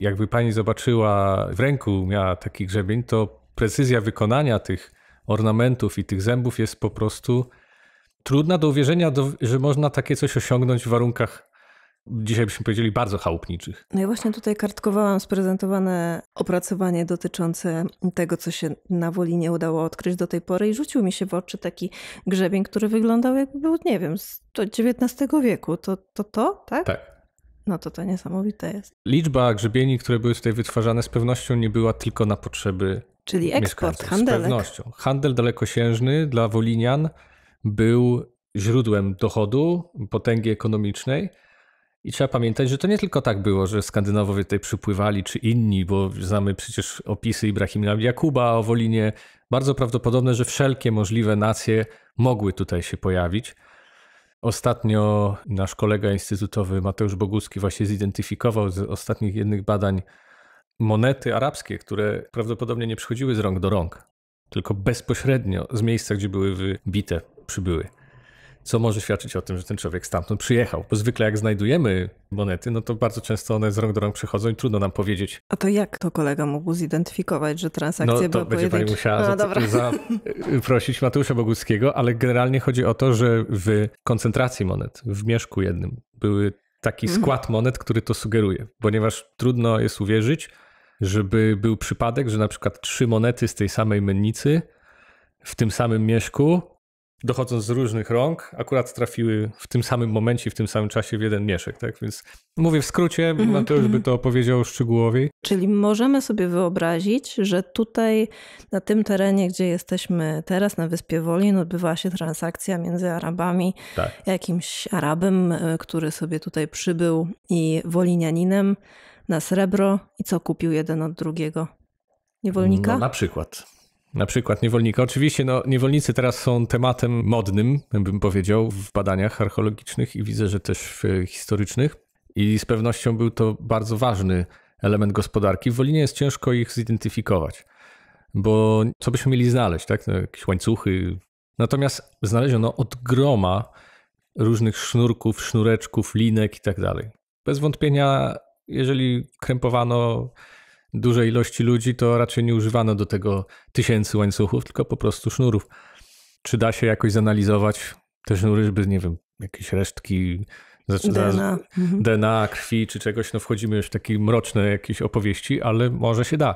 Jakby pani zobaczyła, w ręku miała taki grzebień, to precyzja wykonania tych ornamentów i tych zębów jest po prostu trudna do uwierzenia, że można takie coś osiągnąć w warunkach, dzisiaj byśmy powiedzieli, bardzo chałupniczych. No ja właśnie tutaj kartkowałam sprezentowane opracowanie dotyczące tego, co się na Wolinie udało odkryć do tej pory i rzucił mi się w oczy taki grzebień, który wyglądał jakby był, nie wiem, z XIX wieku. To, tak? Tak. No to niesamowite jest. Liczba grzebieni, które były tutaj wytwarzane, z pewnością nie była tylko na potrzeby czyli eksport, handelek. Z pewnością. Handel dalekosiężny dla Wolinian był źródłem dochodu, potęgi ekonomicznej. I trzeba pamiętać, że to nie tylko tak było, że Skandynawowie tutaj przypływali, czy inni, bo znamy przecież opisy Ibrahima Jakuba o Wolinie. Bardzo prawdopodobne, że wszelkie możliwe nacje mogły tutaj się pojawić. Ostatnio nasz kolega instytutowy Mateusz Bogucki właśnie zidentyfikował z ostatnich jednych badań monety arabskie, które prawdopodobnie nie przychodziły z rąk do rąk, tylko bezpośrednio z miejsca, gdzie były wybite, przybyły. Co może świadczyć o tym, że ten człowiek stamtąd przyjechał. Bo zwykle jak znajdujemy monety, no to bardzo często one z rąk do rąk przychodzą i trudno nam powiedzieć. A to jak to kolega mógł zidentyfikować, że transakcja była pojedyncza? No to będzie pani musiała zaprosić Mateusza Boguckiego, ale generalnie chodzi o to, że w koncentracji monet, w mieszku jednym, były taki skład monet, który to sugeruje. Ponieważ trudno jest uwierzyć, żeby był przypadek, że na przykład 3 monety z tej samej mennicy w tym samym mieszku dochodząc z różnych rąk, akurat trafiły w tym samym momencie, w tym samym czasie w jeden mieszek. Tak? Więc mówię w skrócie, Mateusz by to opowiedział szczegółowiej. Czyli możemy sobie wyobrazić, że tutaj na tym terenie, gdzie jesteśmy teraz, na Wyspie Wolin, odbywała się transakcja między Arabami, jakimś Arabem, który sobie tutaj przybył, i Wolinianinem na srebro, i co kupił jeden od drugiego? Niewolnika? No, na przykład niewolnika. Oczywiście niewolnicy teraz są tematem modnym, bym powiedział, w badaniach archeologicznych i widzę, że też historycznych. I z pewnością był to bardzo ważny element gospodarki. W Wolinie jest ciężko ich zidentyfikować, bo co byśmy mieli znaleźć, tak? Jakieś łańcuchy. Natomiast znaleziono od groma różnych sznurków, sznureczków, linek i tak dalej. Bez wątpienia, jeżeli krępowano dużej ilości ludzi, to raczej nie używano do tego tysięcy łańcuchów, tylko po prostu sznurów. Czy da się jakoś zanalizować te sznury, żeby, nie wiem, jakieś resztki DNA, krwi czy czegoś, wchodzimy już w takie mroczne jakieś opowieści, ale może się da.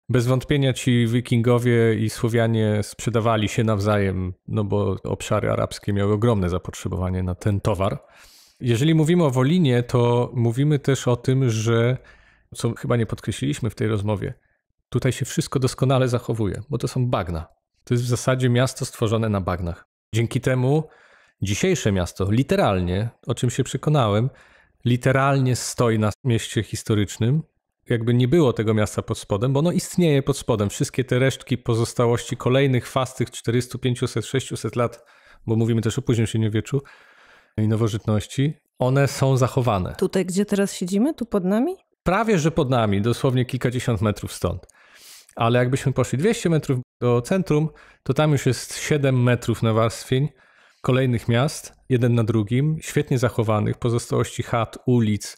Bez wątpienia ci wikingowie i Słowianie sprzedawali się nawzajem, bo obszary arabskie miały ogromne zapotrzebowanie na ten towar. Jeżeli mówimy o Wolinie, to mówimy też o tym, że, co chyba nie podkreśliliśmy w tej rozmowie, tutaj się wszystko doskonale zachowuje, bo to są bagna. To jest w zasadzie miasto stworzone na bagnach. Dzięki temu dzisiejsze miasto literalnie, o czym się przekonałem, literalnie stoi na mieście historycznym. Jakby nie było tego miasta pod spodem, bo ono istnieje pod spodem. Wszystkie te resztki pozostałości kolejnych faz tych 400, 500, 600 lat, bo mówimy też o późnym średniowieczu i nowożytności, one są zachowane. Tutaj, gdzie teraz siedzimy? Tu pod nami? Prawie, że pod nami, dosłownie kilkadziesiąt metrów stąd. Ale jakbyśmy poszli 200 metrów do centrum, to tam już jest 7 metrów nawarstwień kolejnych miast, jeden na drugim, świetnie zachowanych, pozostałości chat, ulic,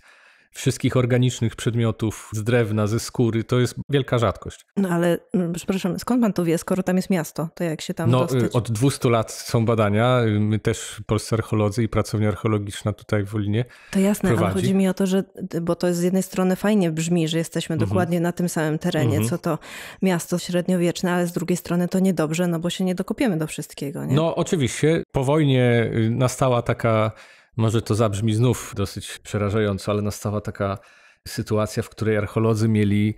wszystkich organicznych przedmiotów z drewna, ze skóry. To jest wielka rzadkość. No ale, przepraszam, skąd pan to wie, skoro tam jest miasto? To jak się tam dostać? Od 200 lat są badania. My też, polscy archeolodzy i pracownia archeologiczna tutaj w Wolinie to jasne, prowadzi. Ale chodzi mi o to, że, bo to z jednej strony fajnie brzmi, że jesteśmy dokładnie na tym samym terenie, co to miasto średniowieczne, ale z drugiej strony to niedobrze, bo się nie dokopiemy do wszystkiego. Nie? No oczywiście. Po wojnie nastała taka, może to zabrzmi znów dosyć przerażająco, ale nastała taka sytuacja, w której archeolodzy mieli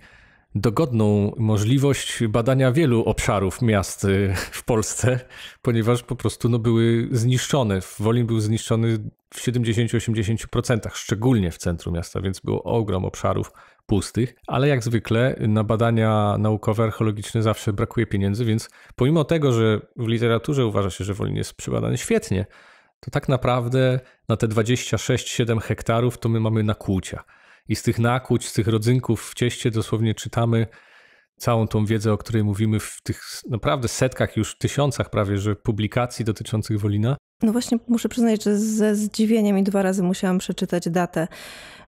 dogodną możliwość badania wielu obszarów miast w Polsce, ponieważ po prostu były zniszczone. Wolin był zniszczony w 70-80%, szczególnie w centrum miasta, więc było ogrom obszarów pustych, ale jak zwykle na badania naukowe, archeologiczne zawsze brakuje pieniędzy, więc pomimo tego, że w literaturze uważa się, że Wolin jest przebadany świetnie, to tak naprawdę na te 26-7 hektarów to my mamy nakłucia. I z tych nakłuć, z tych rodzynków w cieście dosłownie czytamy całą tą wiedzę, o której mówimy w tych naprawdę setkach, już tysiącach prawie, że publikacji dotyczących Wolina. No właśnie muszę przyznać, że ze zdziwieniem i 2 razy musiałam przeczytać datę.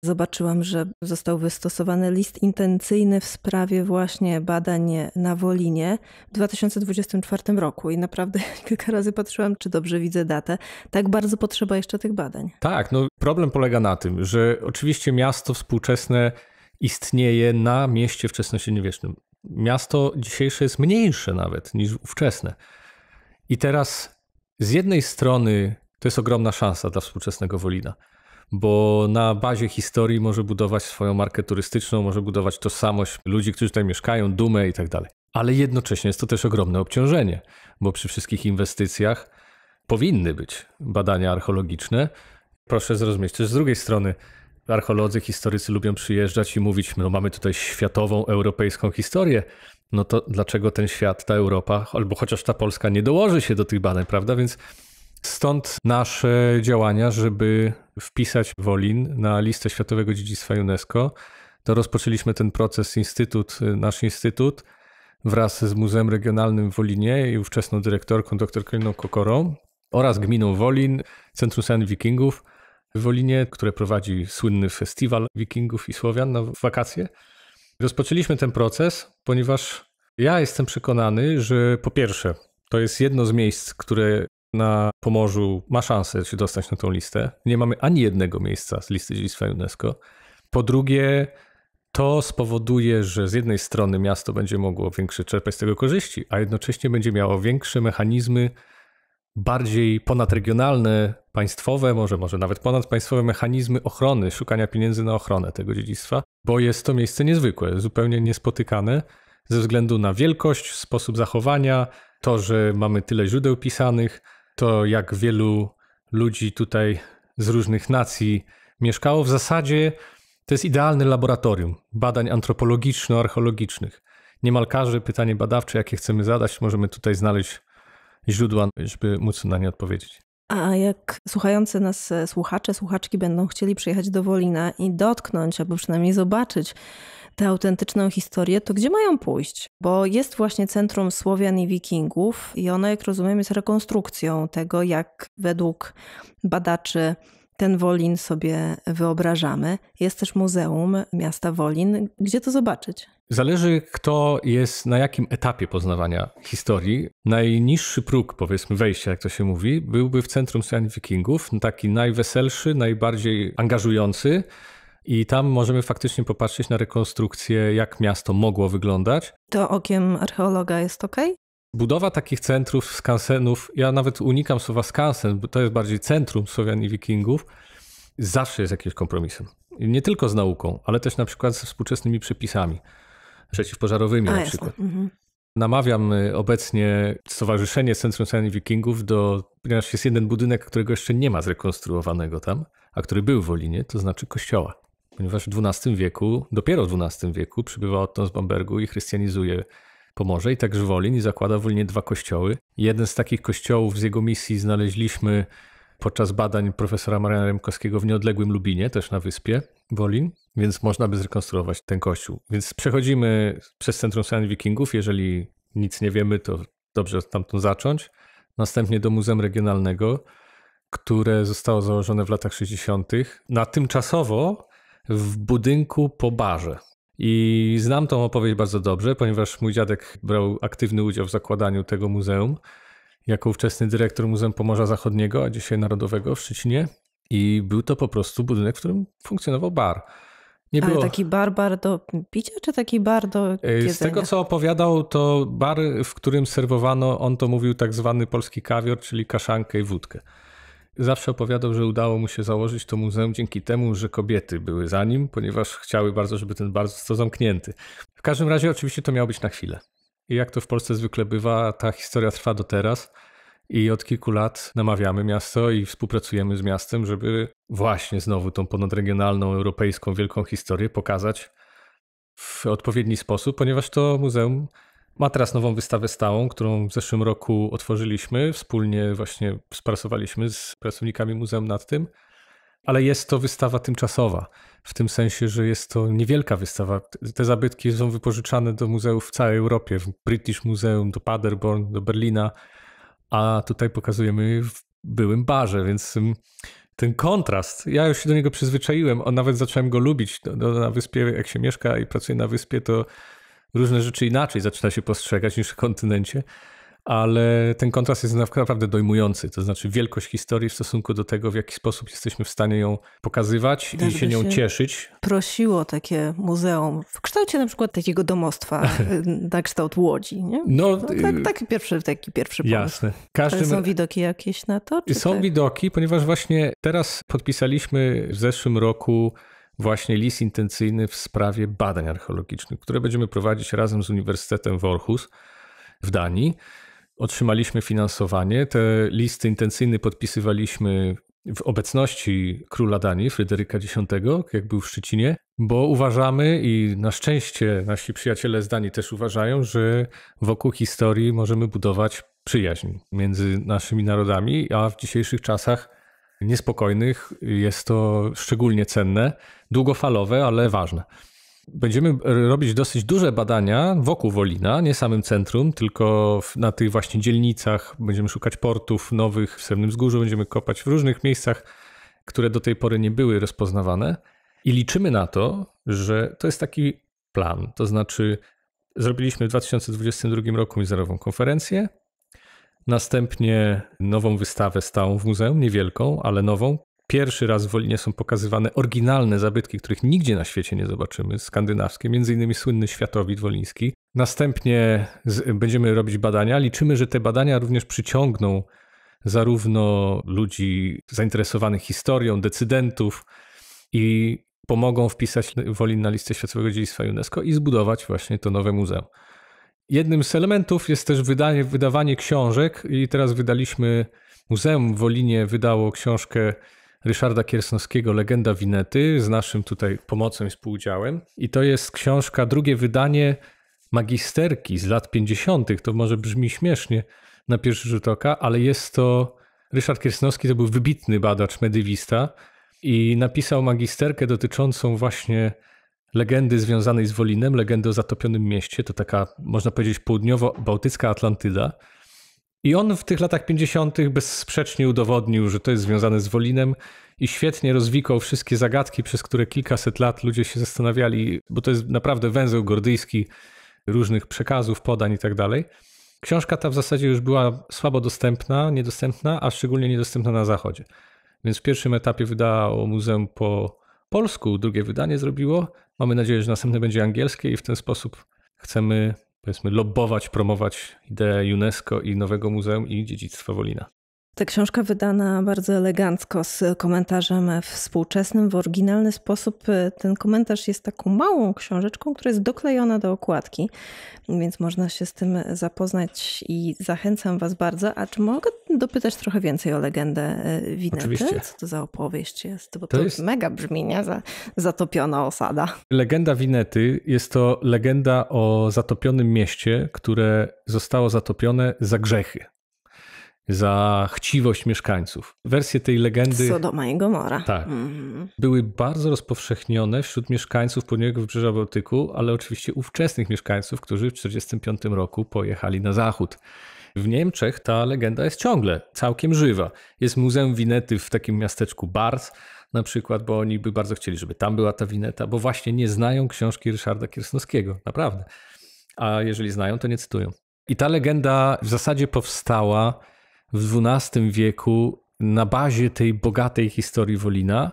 Zobaczyłam, że został wystosowany list intencyjny w sprawie właśnie badań na Wolinie w 2024 roku i naprawdę kilka razy patrzyłam, czy dobrze widzę datę. Tak bardzo potrzeba jeszcze tych badań. Tak, problem polega na tym, że oczywiście miasto współczesne istnieje na mieście wczesnośredniowiecznym. Miasto dzisiejsze jest mniejsze nawet niż ówczesne. I teraz z jednej strony to jest ogromna szansa dla współczesnego Wolina, bo na bazie historii może budować swoją markę turystyczną, może budować tożsamość ludzi, którzy tutaj mieszkają, dumę i tak dalej. Ale jednocześnie jest to też ogromne obciążenie, bo przy wszystkich inwestycjach powinny być badania archeologiczne. Proszę zrozumieć też z drugiej strony, archeolodzy, historycy lubią przyjeżdżać i mówić, mamy tutaj światową, europejską historię. No to dlaczego ten świat, ta Europa, albo chociaż ta Polska nie dołoży się do tych badań, prawda? Więc stąd nasze działania, żeby wpisać Wolin na listę Światowego Dziedzictwa UNESCO. To rozpoczęliśmy ten proces, nasz instytut wraz z Muzeum Regionalnym w Wolinie i ówczesną dyrektorką dr Kaliną Kokorą oraz gminą Wolin, Centrum Sceny Wikingów w Wolinie, które prowadzi słynny festiwal Wikingów i Słowian na wakacje. Rozpoczęliśmy ten proces, ponieważ ja jestem przekonany, że po pierwsze, to jest jedno z miejsc, które na Pomorzu ma szansę się dostać na tą listę. Nie mamy ani jednego miejsca z listy dziedzictwa UNESCO. Po drugie, to spowoduje, że z jednej strony miasto będzie mogło większe czerpać z tego korzyści, a jednocześnie będzie miało większe mechanizmy bardziej ponadregionalne, państwowe, może nawet ponadpaństwowe mechanizmy ochrony, szukania pieniędzy na ochronę tego dziedzictwa, bo jest to miejsce niezwykłe, zupełnie niespotykane ze względu na wielkość, sposób zachowania, to, że mamy tyle źródeł pisanych, to jak wielu ludzi tutaj z różnych nacji mieszkało. W zasadzie to jest idealne laboratorium badań antropologiczno-archeologicznych. Niemal każde pytanie badawcze, jakie chcemy zadać, możemy tutaj znaleźć źródła, żeby móc na nie odpowiedzieć. A jak słuchający nas słuchacze, słuchaczki będą chcieli przyjechać do Wolina i dotknąć, albo przynajmniej zobaczyć tę autentyczną historię, to gdzie mają pójść? Bo jest właśnie Centrum Słowian i Wikingów i ono, jak rozumiem, jest rekonstrukcją tego, jak według badaczy ten Wolin sobie wyobrażamy. Jest też Muzeum Miasta Wolin. Gdzie to zobaczyć? Zależy, kto jest na jakim etapie poznawania historii. Najniższy próg, powiedzmy, wejścia, jak to się mówi, byłby w Centrum Słowian i Wikingów, taki najweselszy, najbardziej angażujący i tam możemy faktycznie popatrzeć na rekonstrukcję, jak miasto mogło wyglądać. To okiem archeologa jest okej? Budowa takich centrów, skansenów, ja nawet unikam słowa skansen, bo to jest bardziej Centrum Słowian i Wikingów, zawsze jest jakimś kompromisem. I nie tylko z nauką, ale też na przykład ze współczesnymi przepisami przeciwpożarowymi na przykład. Namawiam obecnie Stowarzyszenie Centrum Słowian i Wikingów ponieważ jest jeden budynek, którego jeszcze nie ma zrekonstruowanego tam, a który był w Wolinie, to znaczy kościoła. Ponieważ w XII wieku, dopiero w XII wieku przybywa Otton z Bambergu i chrystianizuje Pomorze i także Wolin i zakłada w Wolinie 2 kościoły. Jeden z takich kościołów z jego misji znaleźliśmy podczas badań profesora Mariana Remkowskiego w nieodległym Lubinie, też na wyspie Wolin, więc można by zrekonstruować ten kościół. Więc przechodzimy przez Centrum Słowian i Wikingów, jeżeli nic nie wiemy, to dobrze stamtąd zacząć. Następnie do Muzeum Regionalnego, które zostało założone w latach 60. tymczasowo w budynku po barze. I znam tą opowieść bardzo dobrze, ponieważ mój dziadek brał aktywny udział w zakładaniu tego muzeum jako ówczesny dyrektor Muzeum Pomorza Zachodniego, a dzisiaj Narodowego w Szczecinie. I był to po prostu budynek, w którym funkcjonował bar. Nie Ale było... taki bar do picia, czy taki bar do jedzenia? Z tego, co opowiadał, to bar, w którym serwowano, on to mówił, tak zwany polski kawior, czyli kaszankę i wódkę. Zawsze opowiadał, że udało mu się założyć to muzeum dzięki temu, że kobiety były za nim, ponieważ chciały bardzo, żeby ten bar został zamknięty. W każdym razie oczywiście to miało być na chwilę. I jak to w Polsce zwykle bywa, ta historia trwa do teraz i od kilku lat namawiamy miasto i współpracujemy z miastem, żeby właśnie znowu tą ponadregionalną, europejską, wielką historię pokazać w odpowiedni sposób, ponieważ to muzeum ma teraz nową wystawę stałą, którą w zeszłym roku otworzyliśmy. Wspólnie właśnie współpracowaliśmy z pracownikami muzeum nad tym, ale jest to wystawa tymczasowa. W tym sensie, że jest to niewielka wystawa. Te zabytki są wypożyczane do muzeów w całej Europie, w British Museum, do Paderborn, do Berlina, a tutaj pokazujemy w byłym barze, więc ten kontrast, ja już się do niego przyzwyczaiłem, nawet zacząłem go lubić. Na wyspie, jak się mieszka i pracuje na wyspie, to różne rzeczy inaczej zaczyna się postrzegać niż w kontynencie, ale ten kontrast jest naprawdę dojmujący, to znaczy wielkość historii w stosunku do tego, w jaki sposób jesteśmy w stanie ją pokazywać i się nią cieszyć. Prosiło takie muzeum w kształcie na przykład takiego domostwa na kształt Łodzi, nie? Taki pierwszy pomysł. Jasne. Są widoki jakieś na to? Są widoki, ponieważ właśnie teraz podpisaliśmy w zeszłym roku właśnie list intencyjny w sprawie badań archeologicznych, które będziemy prowadzić razem z Uniwersytetem w Aarhus w Danii. Otrzymaliśmy finansowanie. Te listy intencyjne podpisywaliśmy w obecności króla Danii, Fryderyka X, jak był w Szczecinie, bo uważamy i na szczęście nasi przyjaciele z Danii też uważają, że wokół historii możemy budować przyjaźń między naszymi narodami, a w dzisiejszych czasach niespokojnych jest to szczególnie cenne, długofalowe, ale ważne. Będziemy robić dosyć duże badania wokół Wolina, nie samym centrum, tylko na tych właśnie dzielnicach. Będziemy szukać portów nowych w Srebrnym Wzgórzu, będziemy kopać w różnych miejscach, które do tej pory nie były rozpoznawane i liczymy na to, że to jest taki plan. To znaczy zrobiliśmy w 2022 roku międzynarodową konferencję, następnie nową wystawę stałą w muzeum, niewielką, ale nową. Pierwszy raz w Wolinie są pokazywane oryginalne zabytki, których nigdzie na świecie nie zobaczymy, skandynawskie, między innymi słynny Światowid woliński. Następnie będziemy robić badania. Liczymy, że te badania również przyciągną zarówno ludzi zainteresowanych historią, decydentów i pomogą wpisać Wolin na listę Światowego Dziedzictwa UNESCO i zbudować właśnie to nowe muzeum. Jednym z elementów jest też wydawanie książek i teraz Muzeum w Wolinie wydało książkę Ryszarda Kiersnowskiego Legenda Winety z naszym tutaj pomocą i współudziałem. I to jest książka, drugie wydanie magisterki z lat 50. To może brzmi śmiesznie na pierwszy rzut oka, ale jest to... Ryszard Kiersnowski to był wybitny badacz, mediewista i napisał magisterkę dotyczącą właśnie legendy związanej z Wolinem, legendy o zatopionym mieście. To taka, można powiedzieć, południowo-bałtycka Atlantyda. I on w tych latach 50. bezsprzecznie udowodnił, że to jest związane z Wolinem i świetnie rozwikłał wszystkie zagadki, przez które kilkaset lat ludzie się zastanawiali, bo to jest naprawdę węzeł gordyjski różnych przekazów, podań i tak dalej. Książka ta w zasadzie już była słabo niedostępna, a szczególnie niedostępna na zachodzie. Więc w pierwszym etapie wydało muzeum po polsku, drugie wydanie zrobiło. Mamy nadzieję, że następne będzie angielskie i w ten sposób chcemy, powiedzmy, lobbować, promować ideę UNESCO i nowego muzeum i dziedzictwa Wolina. Ta książka wydana bardzo elegancko z komentarzem współczesnym w oryginalny sposób. Ten komentarz jest taką małą książeczką, która jest doklejona do okładki, więc można się z tym zapoznać i zachęcam was bardzo. A czy mogę dopytać trochę więcej o legendę Winety? Oczywiście. Co to za opowieść jest? Bo to jest mega brzmi, nie? Zatopiona osada. Legenda Winety jest to legenda o zatopionym mieście, które zostało zatopione za grzechy. Za chciwość mieszkańców. Wersje tej legendy... Sodoma i Gomora. Tak. Były bardzo rozpowszechnione wśród mieszkańców południowego wybrzeża Bałtyku, ale oczywiście ówczesnych mieszkańców, którzy w 1945 roku pojechali na zachód. W Niemczech ta legenda jest ciągle całkiem żywa. Jest Muzeum Winety w takim miasteczku Barth na przykład, bo oni by bardzo chcieli, żeby tam była ta wineta, bo właśnie nie znają książki Ryszarda Kiersnowskiego. Naprawdę. A jeżeli znają, to nie cytują. I ta legenda w zasadzie powstała w XII wieku na bazie tej bogatej historii Wolina,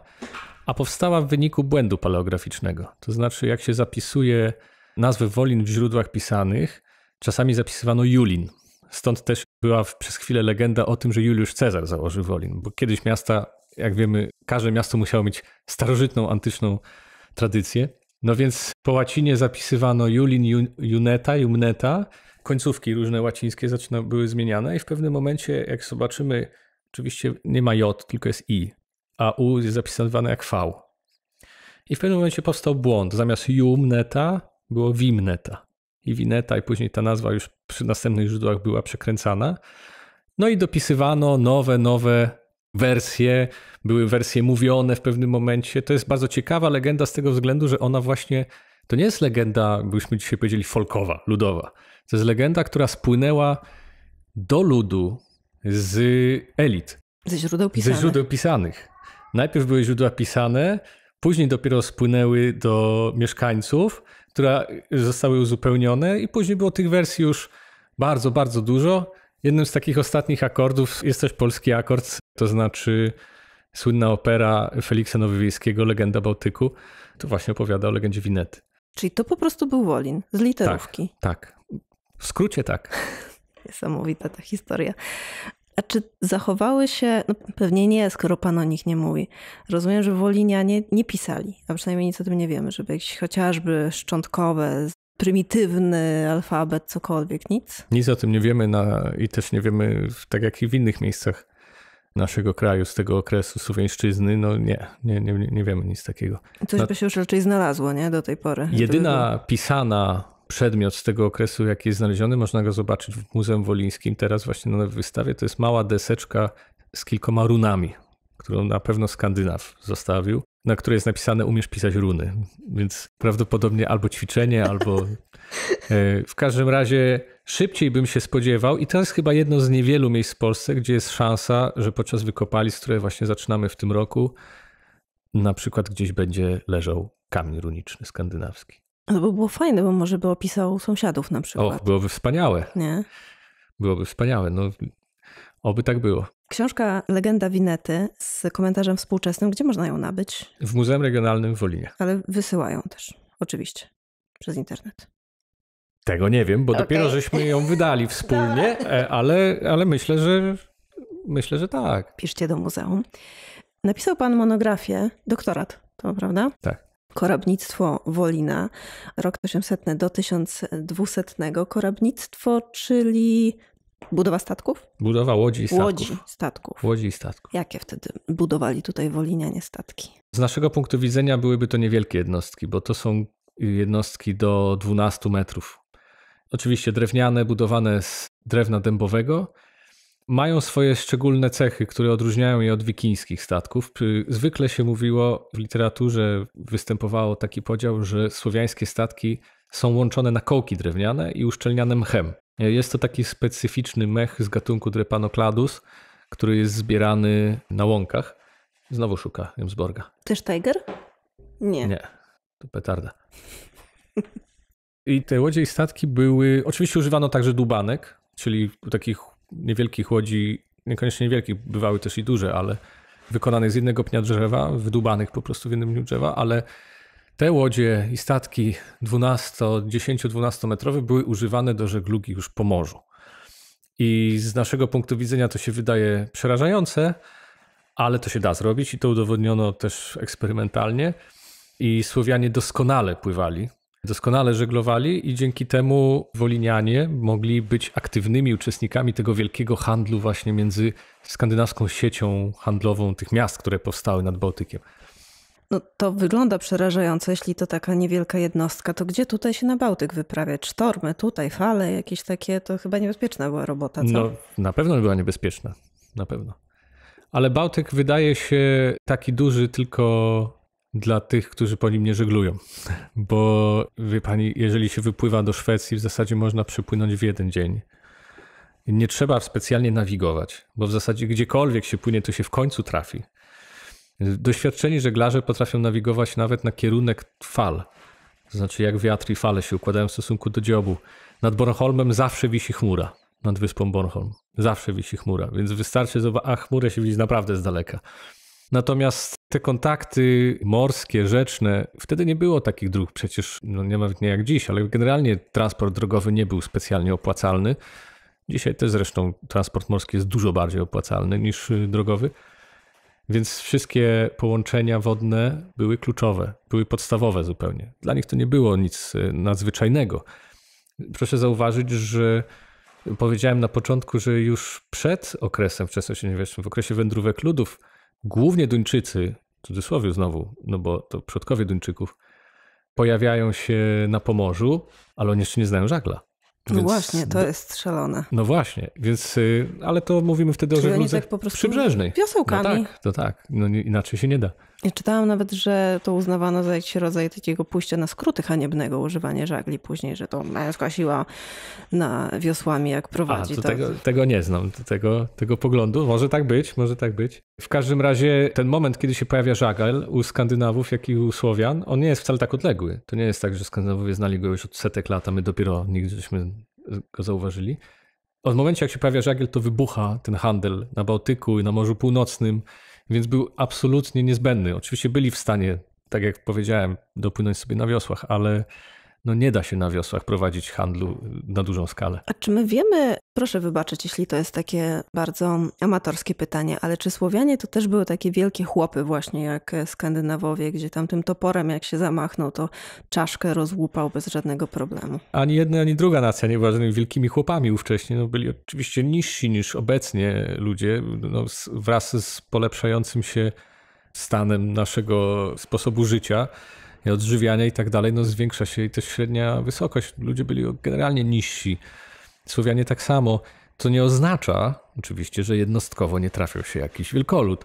a powstała w wyniku błędu paleograficznego. To znaczy, jak się zapisuje nazwę Wolin w źródłach pisanych, czasami zapisywano Julin. Stąd też była przez chwilę legenda o tym, że Juliusz Cezar założył Wolin, bo kiedyś miasta, jak wiemy, każde miasto musiało mieć starożytną, antyczną tradycję. No więc po łacinie zapisywano Julin, Jumneta, końcówki różne łacińskie były zmieniane i w pewnym momencie, jak zobaczymy, oczywiście nie ma J, tylko jest I, a U jest zapisywane jak V. I w pewnym momencie powstał błąd. Zamiast Jumneta było Wimneta. I Wineta, i później ta nazwa już przy następnych źródłach była przekręcana. No i dopisywano nowe wersje. Były wersje mówione w pewnym momencie. To jest bardzo ciekawa legenda z tego względu, że ona właśnie, to nie jest legenda, byśmy dzisiaj powiedzieli folkowa, ludowa. To jest legenda, która spłynęła do ludu z elit. Ze źródeł pisanych. Najpierw były źródła pisane, później dopiero spłynęły do mieszkańców, które zostały uzupełnione i później było tych wersji już bardzo, bardzo dużo. Jednym z takich ostatnich akordów jest też polski akord, to znaczy słynna opera Feliksa Nowowiejskiego, Legenda Bałtyku. To właśnie opowiada o legendzie Winety. Czyli to po prostu był Wolin z literówki. Tak. W skrócie tak. Niesamowita ta historia. A czy zachowały się, no pewnie nie, skoro pan o nich nie mówi. Rozumiem, że Wolinianie nie pisali, a przynajmniej nic o tym nie wiemy, żeby jakieś chociażby szczątkowe, prymitywny alfabet, cokolwiek, nic? Nic o tym nie wiemy i też nie wiemy, tak jak i w innych miejscach naszego kraju z tego okresu Słowiańszczyzny, no nie wiemy nic takiego. Coś by się już raczej znalazło, nie, do tej pory. Jedyna pisana przedmiot z tego okresu, jaki jest znaleziony, można go zobaczyć w Muzeum Wolińskim teraz właśnie na wystawie, to jest mała deseczka z kilkoma runami, którą na pewno Skandynaw zostawił, na której jest napisane umiesz pisać runy, więc prawdopodobnie albo ćwiczenie, albo w każdym razie szybciej bym się spodziewał i to jest chyba jedno z niewielu miejsc w Polsce, gdzie jest szansa, że podczas wykopalisk, które właśnie zaczynamy w tym roku, na przykład gdzieś będzie leżał kamień runiczny skandynawski. To by było fajne, bo może by opisał sąsiadów na przykład. Byłoby wspaniałe. Nie? Byłoby wspaniałe. No, oby tak było. Książka Legenda Winety z komentarzem współczesnym, gdzie można ją nabyć? W Muzeum Regionalnym w Wolinie. Ale wysyłają też, oczywiście, przez internet. Tego nie wiem, bo dopiero żeśmy ją wydali wspólnie, ale myślę, że Myślę, że tak. Piszcie do muzeum. Napisał pan monografię, doktorat, to prawda? Tak. Korabnictwo Wolina, rok 1800 do 1200. Korabnictwo, czyli budowa statków? Budowa łodzi i statków. Łodzi i statków. Jakie wtedy budowali tutaj wolinianie statki? Z naszego punktu widzenia byłyby to niewielkie jednostki, bo to są jednostki do 12 metrów. Oczywiście drewniane, budowane z drewna dębowego. Mają swoje szczególne cechy, które odróżniają je od wikińskich statków. Zwykle się mówiło w literaturze, występowało taki podział, że słowiańskie statki są łączone na kołki drewniane i uszczelniane mchem. Jest to taki specyficzny mech z gatunku Drepanocladus, który jest zbierany na łąkach. Znowu szuka Jemsborga. Też Tiger? Nie. To petarda. I te łodzie i statki były... Oczywiście używano także dubanek, czyli takich niewielkich łodzi, niekoniecznie niewielkich, bywały też i duże, ale wykonanych z jednego pnia drzewa, wydubanych po prostu w jednym pniu drzewa, ale te łodzie i statki 10-12 metrowe były używane do żeglugi już po morzu. I z naszego punktu widzenia to się wydaje przerażające, ale to się da zrobić i to udowodniono też eksperymentalnie. I Słowianie doskonale pływali, doskonale żeglowali i dzięki temu wolinianie mogli być aktywnymi uczestnikami tego wielkiego handlu właśnie między skandynawską siecią handlową tych miast, które powstały nad Bałtykiem. No to wygląda przerażająco, jeśli to taka niewielka jednostka. To gdzie tutaj się na Bałtyk wyprawiać? Sztormy, tutaj fale, jakieś takie, to chyba niebezpieczna była robota, co? No na pewno była niebezpieczna, na pewno. Ale Bałtyk wydaje się taki duży tylko dla tych, którzy po nim nie żeglują. Bo wie pani, jeżeli się wypływa do Szwecji, w zasadzie można przepłynąć w jeden dzień. Nie trzeba specjalnie nawigować, bo w zasadzie gdziekolwiek się płynie, to się w końcu trafi. Doświadczeni żeglarze potrafią nawigować nawet na kierunek fal. To znaczy jak wiatr i fale się układają w stosunku do dziobu. Nad Bornholmem zawsze wisi chmura. Nad wyspą Bornholm. Zawsze wisi chmura. Więc wystarczy zobaczyć, a chmurę się widzi naprawdę z daleka. Natomiast te kontakty morskie, rzeczne, wtedy nie było takich dróg. Przecież nawet nie jak dziś, ale generalnie transport drogowy nie był specjalnie opłacalny. Dzisiaj też zresztą transport morski jest dużo bardziej opłacalny niż drogowy. Więc wszystkie połączenia wodne były kluczowe, były podstawowe zupełnie. Dla nich to nie było nic nadzwyczajnego. Proszę zauważyć, że powiedziałem na początku, że już przed okresem wczesnośredniowiecznym, w okresie wędrówek ludów, głównie Duńczycy, w cudzysłowie znowu, no bo to przodkowie Duńczyków, pojawiają się na Pomorzu, ale oni jeszcze nie znają żagla. No właśnie, to jest szalone. No właśnie, więc, ale to mówimy wtedy o żegludze tak po prostu przybrzeżnej. Wiosełkami. No tak, no inaczej się nie da. Ja czytałam nawet, że to uznawano za jakiś rodzaj takiego pójścia na skróty haniebnego, używanie żagli później, że to męska siła na wiosłami jak prowadzi. Tego nie znam, tego poglądu. Może tak być, może tak być. W każdym razie ten moment, kiedy się pojawia żagiel u Skandynawów, jak i u Słowian, on nie jest wcale tak odległy. To nie jest tak, że Skandynawowie znali go już od setek lat, a my dopiero nigdy żeśmy go zauważyli. Od momentu, jak się pojawia żagiel, to wybucha ten handel na Bałtyku i na Morzu Północnym, więc był absolutnie niezbędny. Oczywiście byli w stanie, tak jak powiedziałem, dopłynąć sobie na wiosłach, ale no nie da się na wiosłach prowadzić handlu na dużą skalę. A czy my wiemy, proszę wybaczyć, jeśli to jest takie bardzo amatorskie pytanie, ale czy Słowianie to też były takie wielkie chłopy właśnie jak Skandynawowie, gdzie tam tym toporem jak się zamachnął, to czaszkę rozłupał bez żadnego problemu? Ani jedna, ani druga nacja nie była żadnymi wielkimi chłopami ówcześnie. No byli oczywiście niżsi niż obecnie ludzie, no wraz z polepszającym się stanem naszego sposobu życia, odżywiania i tak dalej, no zwiększa się i też średnia wysokość. Ludzie byli generalnie niżsi. Słowianie tak samo. To nie oznacza oczywiście, że jednostkowo nie trafiał się jakiś wielkolud.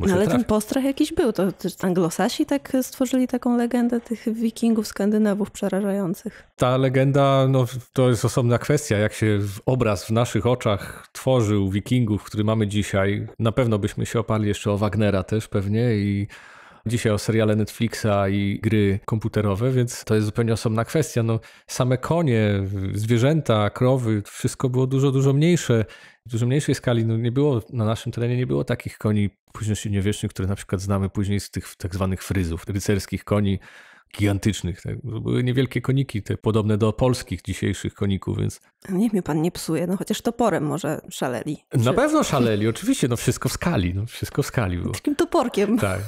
No ale ten postrach jakiś był. To Anglosasi tak stworzyli taką legendę tych wikingów, Skandynawów przerażających. Ta legenda, no to jest osobna kwestia. Jak się obraz w naszych oczach tworzył wikingów, który mamy dzisiaj, na pewno byśmy się oparli jeszcze o Wagnera też pewnie i dzisiaj o seriale Netflixa i gry komputerowe, więc to jest zupełnie osobna kwestia. No, same konie, zwierzęta, krowy, wszystko było dużo mniejsze. W dużo mniejszej skali. No, nie było, na naszym terenie nie było takich koni późnośredniowiecznych, które na przykład znamy później z tych tak zwanych fryzów, rycerskich koni, gigantycznych. Tak? Były niewielkie koniki, te podobne do polskich dzisiejszych koników, więc... Niech mnie pan nie psuje, no chociaż toporem może szaleli. Na pewno szaleli, oczywiście, no wszystko w skali, wszystko w skali było. Takim toporkiem. Tak.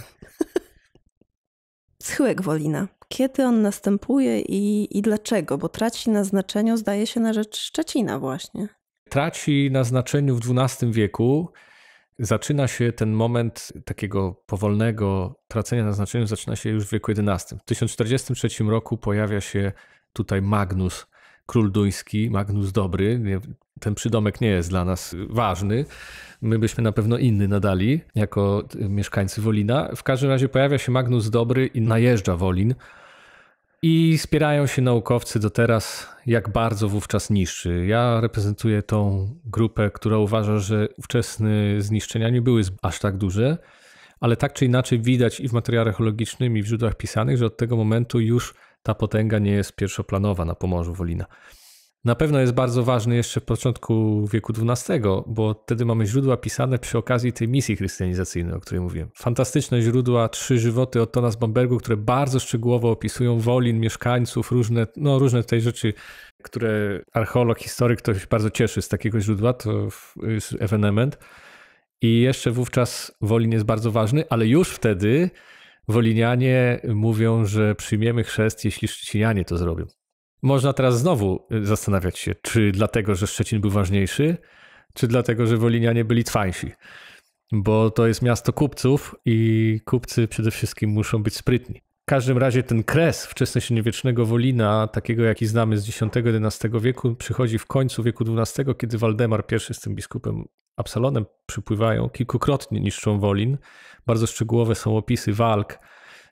Schyłek Wolina. Kiedy on następuje i dlaczego? Bo traci na znaczeniu, zdaje się, na rzecz Szczecina właśnie. Traci na znaczeniu w XII wieku. Zaczyna się ten moment takiego powolnego tracenia na znaczeniu, zaczyna się już w wieku XI. W 1043 roku pojawia się tutaj Magnus, król duński, Magnus Dobry. Ten przydomek nie jest dla nas ważny. My byśmy na pewno inny nadali jako mieszkańcy Wolina. W każdym razie pojawia się Magnus Dobry i najeżdża Wolin. I spierają się naukowcy do teraz, jak bardzo wówczas niszczy. Ja reprezentuję tą grupę, która uważa, że ówczesne zniszczenia nie były aż tak duże, ale tak czy inaczej widać i w materiale archeologicznym, i w źródłach pisanych, że od tego momentu już ta potęga nie jest pierwszoplanowa na Pomorzu Wolina. Na pewno jest bardzo ważny jeszcze w początku wieku XII, bo wtedy mamy źródła pisane przy okazji tej misji chrystianizacyjnej, o której mówiłem. Fantastyczne źródła, 3 żywoty Ottona z Bambergu, które bardzo szczegółowo opisują Wolin, mieszkańców, różne tutaj rzeczy, które archeolog, historyk to się bardzo cieszy z takiego źródła, to jest ewenement. I jeszcze wówczas Wolin jest bardzo ważny, ale już wtedy wolinianie mówią, że przyjmiemy chrzest, jeśli szczecinianie to zrobią. Można teraz znowu zastanawiać się, czy dlatego, że Szczecin był ważniejszy, czy dlatego, że wolinianie byli twańsi. Bo to jest miasto kupców i kupcy przede wszystkim muszą być sprytni. W każdym razie ten kres wczesnośredniowiecznego Wolina, takiego jaki znamy z X-XI wieku, przychodzi w końcu wieku XII, kiedy Waldemar I z tym biskupem Absalonem przypływają, kilkukrotnie niszczą Wolin. Bardzo szczegółowe są opisy walk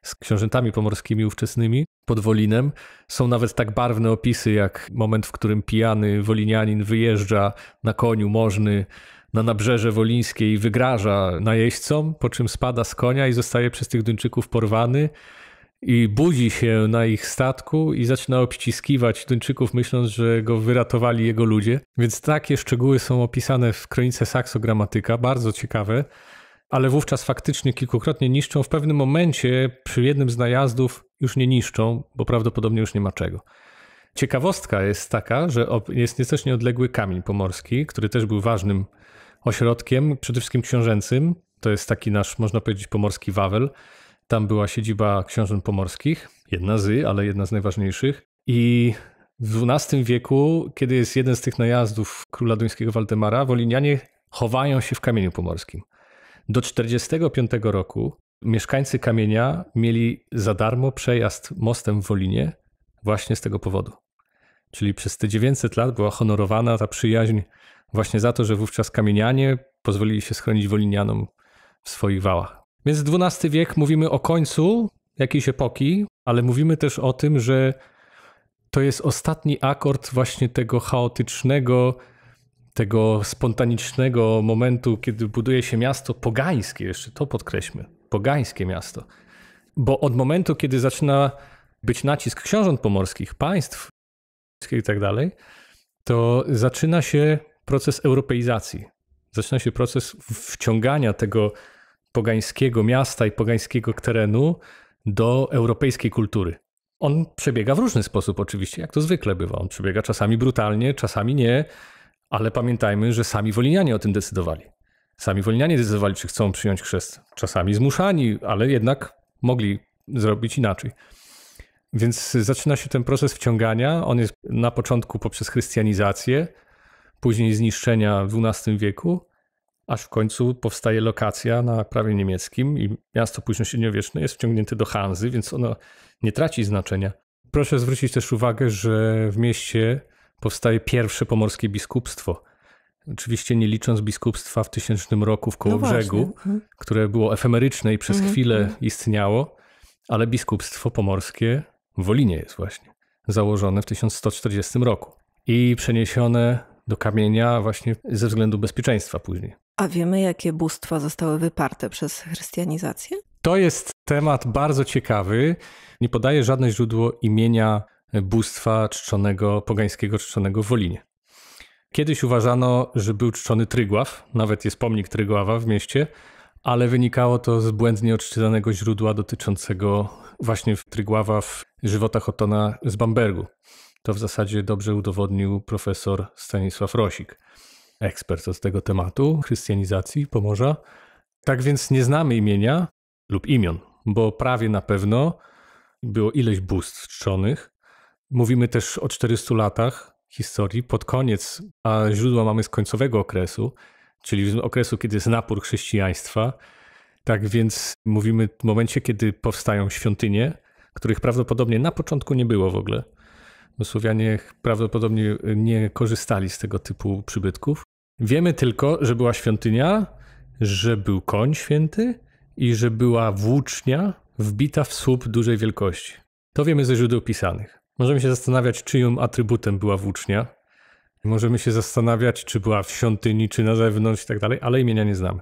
z książętami pomorskimi ówczesnymi pod Wolinem. Są nawet tak barwne opisy, jak moment, w którym pijany wolinianin wyjeżdża na koniu możny na nabrzeże wolińskie i wygraża najeźdźcom, po czym spada z konia i zostaje przez tych Duńczyków porwany i budzi się na ich statku i zaczyna obciskiwać Duńczyków, myśląc, że go wyratowali jego ludzie. Więc takie szczegóły są opisane w kronice Saxo Grammatica, bardzo ciekawe. Ale wówczas faktycznie kilkukrotnie niszczą. W pewnym momencie przy jednym z najazdów już nie niszczą, bo prawdopodobnie już nie ma czego. Ciekawostka jest taka, że jest nieco nieodległy Kamień Pomorski, który też był ważnym ośrodkiem, przede wszystkim książęcym. To jest taki nasz, można powiedzieć, pomorski Wawel. Tam była siedziba książąt pomorskich, ale jedna z najważniejszych. I w XII wieku, kiedy jest jeden z tych najazdów króla duńskiego Waldemara, wolinianie chowają się w Kamieniu Pomorskim. Do 1945 roku mieszkańcy Kamienia mieli za darmo przejazd mostem w Wolinie właśnie z tego powodu. Czyli przez te 900 lat była honorowana ta przyjaźń właśnie za to, że wówczas kamienianie pozwolili się schronić wolinianom w swoich wałach. Więc XII wiek mówimy o końcu jakiejś epoki, ale mówimy też o tym, że to jest ostatni akord właśnie tego chaotycznego, tego spontanicznego momentu, kiedy buduje się miasto pogańskie, jeszcze to podkreślmy, pogańskie miasto. Bo od momentu, kiedy zaczyna być nacisk książąt pomorskich, państw i tak dalej, to zaczyna się proces europeizacji. Zaczyna się proces wciągania tego pogańskiego miasta i pogańskiego terenu do europejskiej kultury. On przebiega w różny sposób oczywiście, jak to zwykle bywa. On przebiega czasami brutalnie, czasami nie, ale pamiętajmy, że sami wolinianie o tym decydowali. Sami wolinianie decydowali, czy chcą przyjąć chrzest. Czasami zmuszani, ale jednak mogli zrobić inaczej. Więc zaczyna się ten proces wciągania. On jest na początku poprzez chrystianizację, później zniszczenia w XII wieku, aż w końcu powstaje lokacja na prawie niemieckim i miasto późnośredniowieczne jest wciągnięte do Hanzy, więc ono nie traci znaczenia. Proszę zwrócić też uwagę, że w mieście powstaje pierwsze pomorskie biskupstwo. Oczywiście nie licząc biskupstwa w 1000 roku w Kołobrzegu, które było efemeryczne i przez chwilę istniało, ale biskupstwo pomorskie w Wolinie jest właśnie założone w 1140 roku i przeniesione do Kamienia właśnie ze względu bezpieczeństwa później. A wiemy, jakie bóstwa zostały wyparte przez chrystianizację? To jest temat bardzo ciekawy. Nie podaje żadne źródło imienia bóstwa czczonego, pogańskiego czczonego w Wolinie. Kiedyś uważano, że był czczony Trygław, nawet jest pomnik Trygława w mieście, ale wynikało to z błędnie odczytanego źródła dotyczącego właśnie Trygława w żywotach Ottona z Bambergu. To w zasadzie dobrze udowodnił profesor Stanisław Rosik, ekspert od tego tematu, chrystianizacji Pomorza. Tak więc nie znamy imienia lub imion, bo prawie na pewno było ileś bóstw czczonych. Mówimy też o 400 latach historii, pod koniec, a źródła mamy z końcowego okresu, czyli z okresu, kiedy jest napór chrześcijaństwa. Tak więc mówimy w momencie, kiedy powstają świątynie, których prawdopodobnie na początku nie było w ogóle. Bo Słowianie prawdopodobnie nie korzystali z tego typu przybytków. Wiemy tylko, że była świątynia, że był koń święty i że była włócznia wbita w słup dużej wielkości. To wiemy ze źródeł pisanych. Możemy się zastanawiać, czyim atrybutem była włócznia. Możemy się zastanawiać, czy była w świątyni, czy na zewnątrz i tak dalej, ale imienia nie znamy.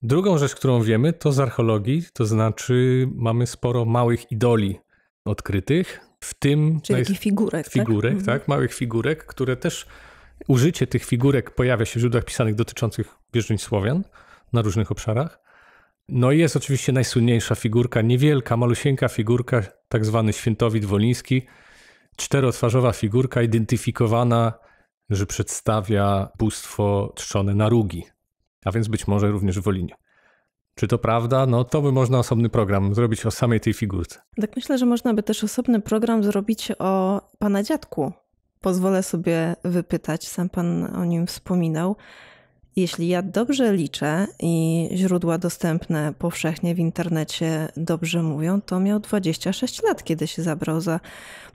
Drugą rzecz, którą wiemy, to z archeologii, to znaczy mamy sporo małych idoli odkrytych, w tym... Czyli takich figurek, tak? Tak, małych figurek, które też... Użycie tych figurek pojawia się w źródłach pisanych dotyczących wierzeń Słowian na różnych obszarach. No i jest oczywiście najsłynniejsza figurka, niewielka, malusieńka figurka, tak zwany Świętowit Woliński. Czterotwarzowa figurka identyfikowana, że przedstawia bóstwo czczone na Rugi, a więc być może również w Wolinie. Czy to prawda? No to by można osobny program zrobić o samej tej figurce. Tak myślę, że można by też osobny program zrobić o pana dziadku. Pozwolę sobie wypytać, sam pan o nim wspominał. Jeśli ja dobrze liczę i źródła dostępne powszechnie w internecie dobrze mówią, to miał 26 lat, kiedy się zabrał za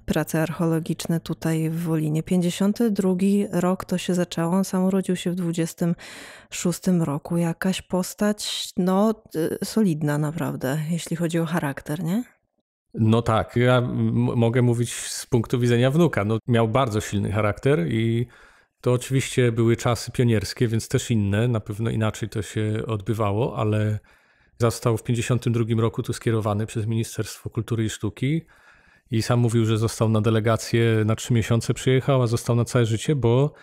prace archeologiczne tutaj w Wolinie. 52 rok to się zaczęło, on sam urodził się w 26 roku. Jakaś postać, solidna naprawdę, jeśli chodzi o charakter, nie? No tak, ja mogę mówić z punktu widzenia wnuka. No, miał bardzo silny charakter i to oczywiście były czasy pionierskie, więc też inne, na pewno inaczej to się odbywało, ale został w 1952 roku tu skierowany przez Ministerstwo Kultury i Sztuki i sam mówił, że został na delegację na 3 miesiące przyjechał, a został na całe życie, bo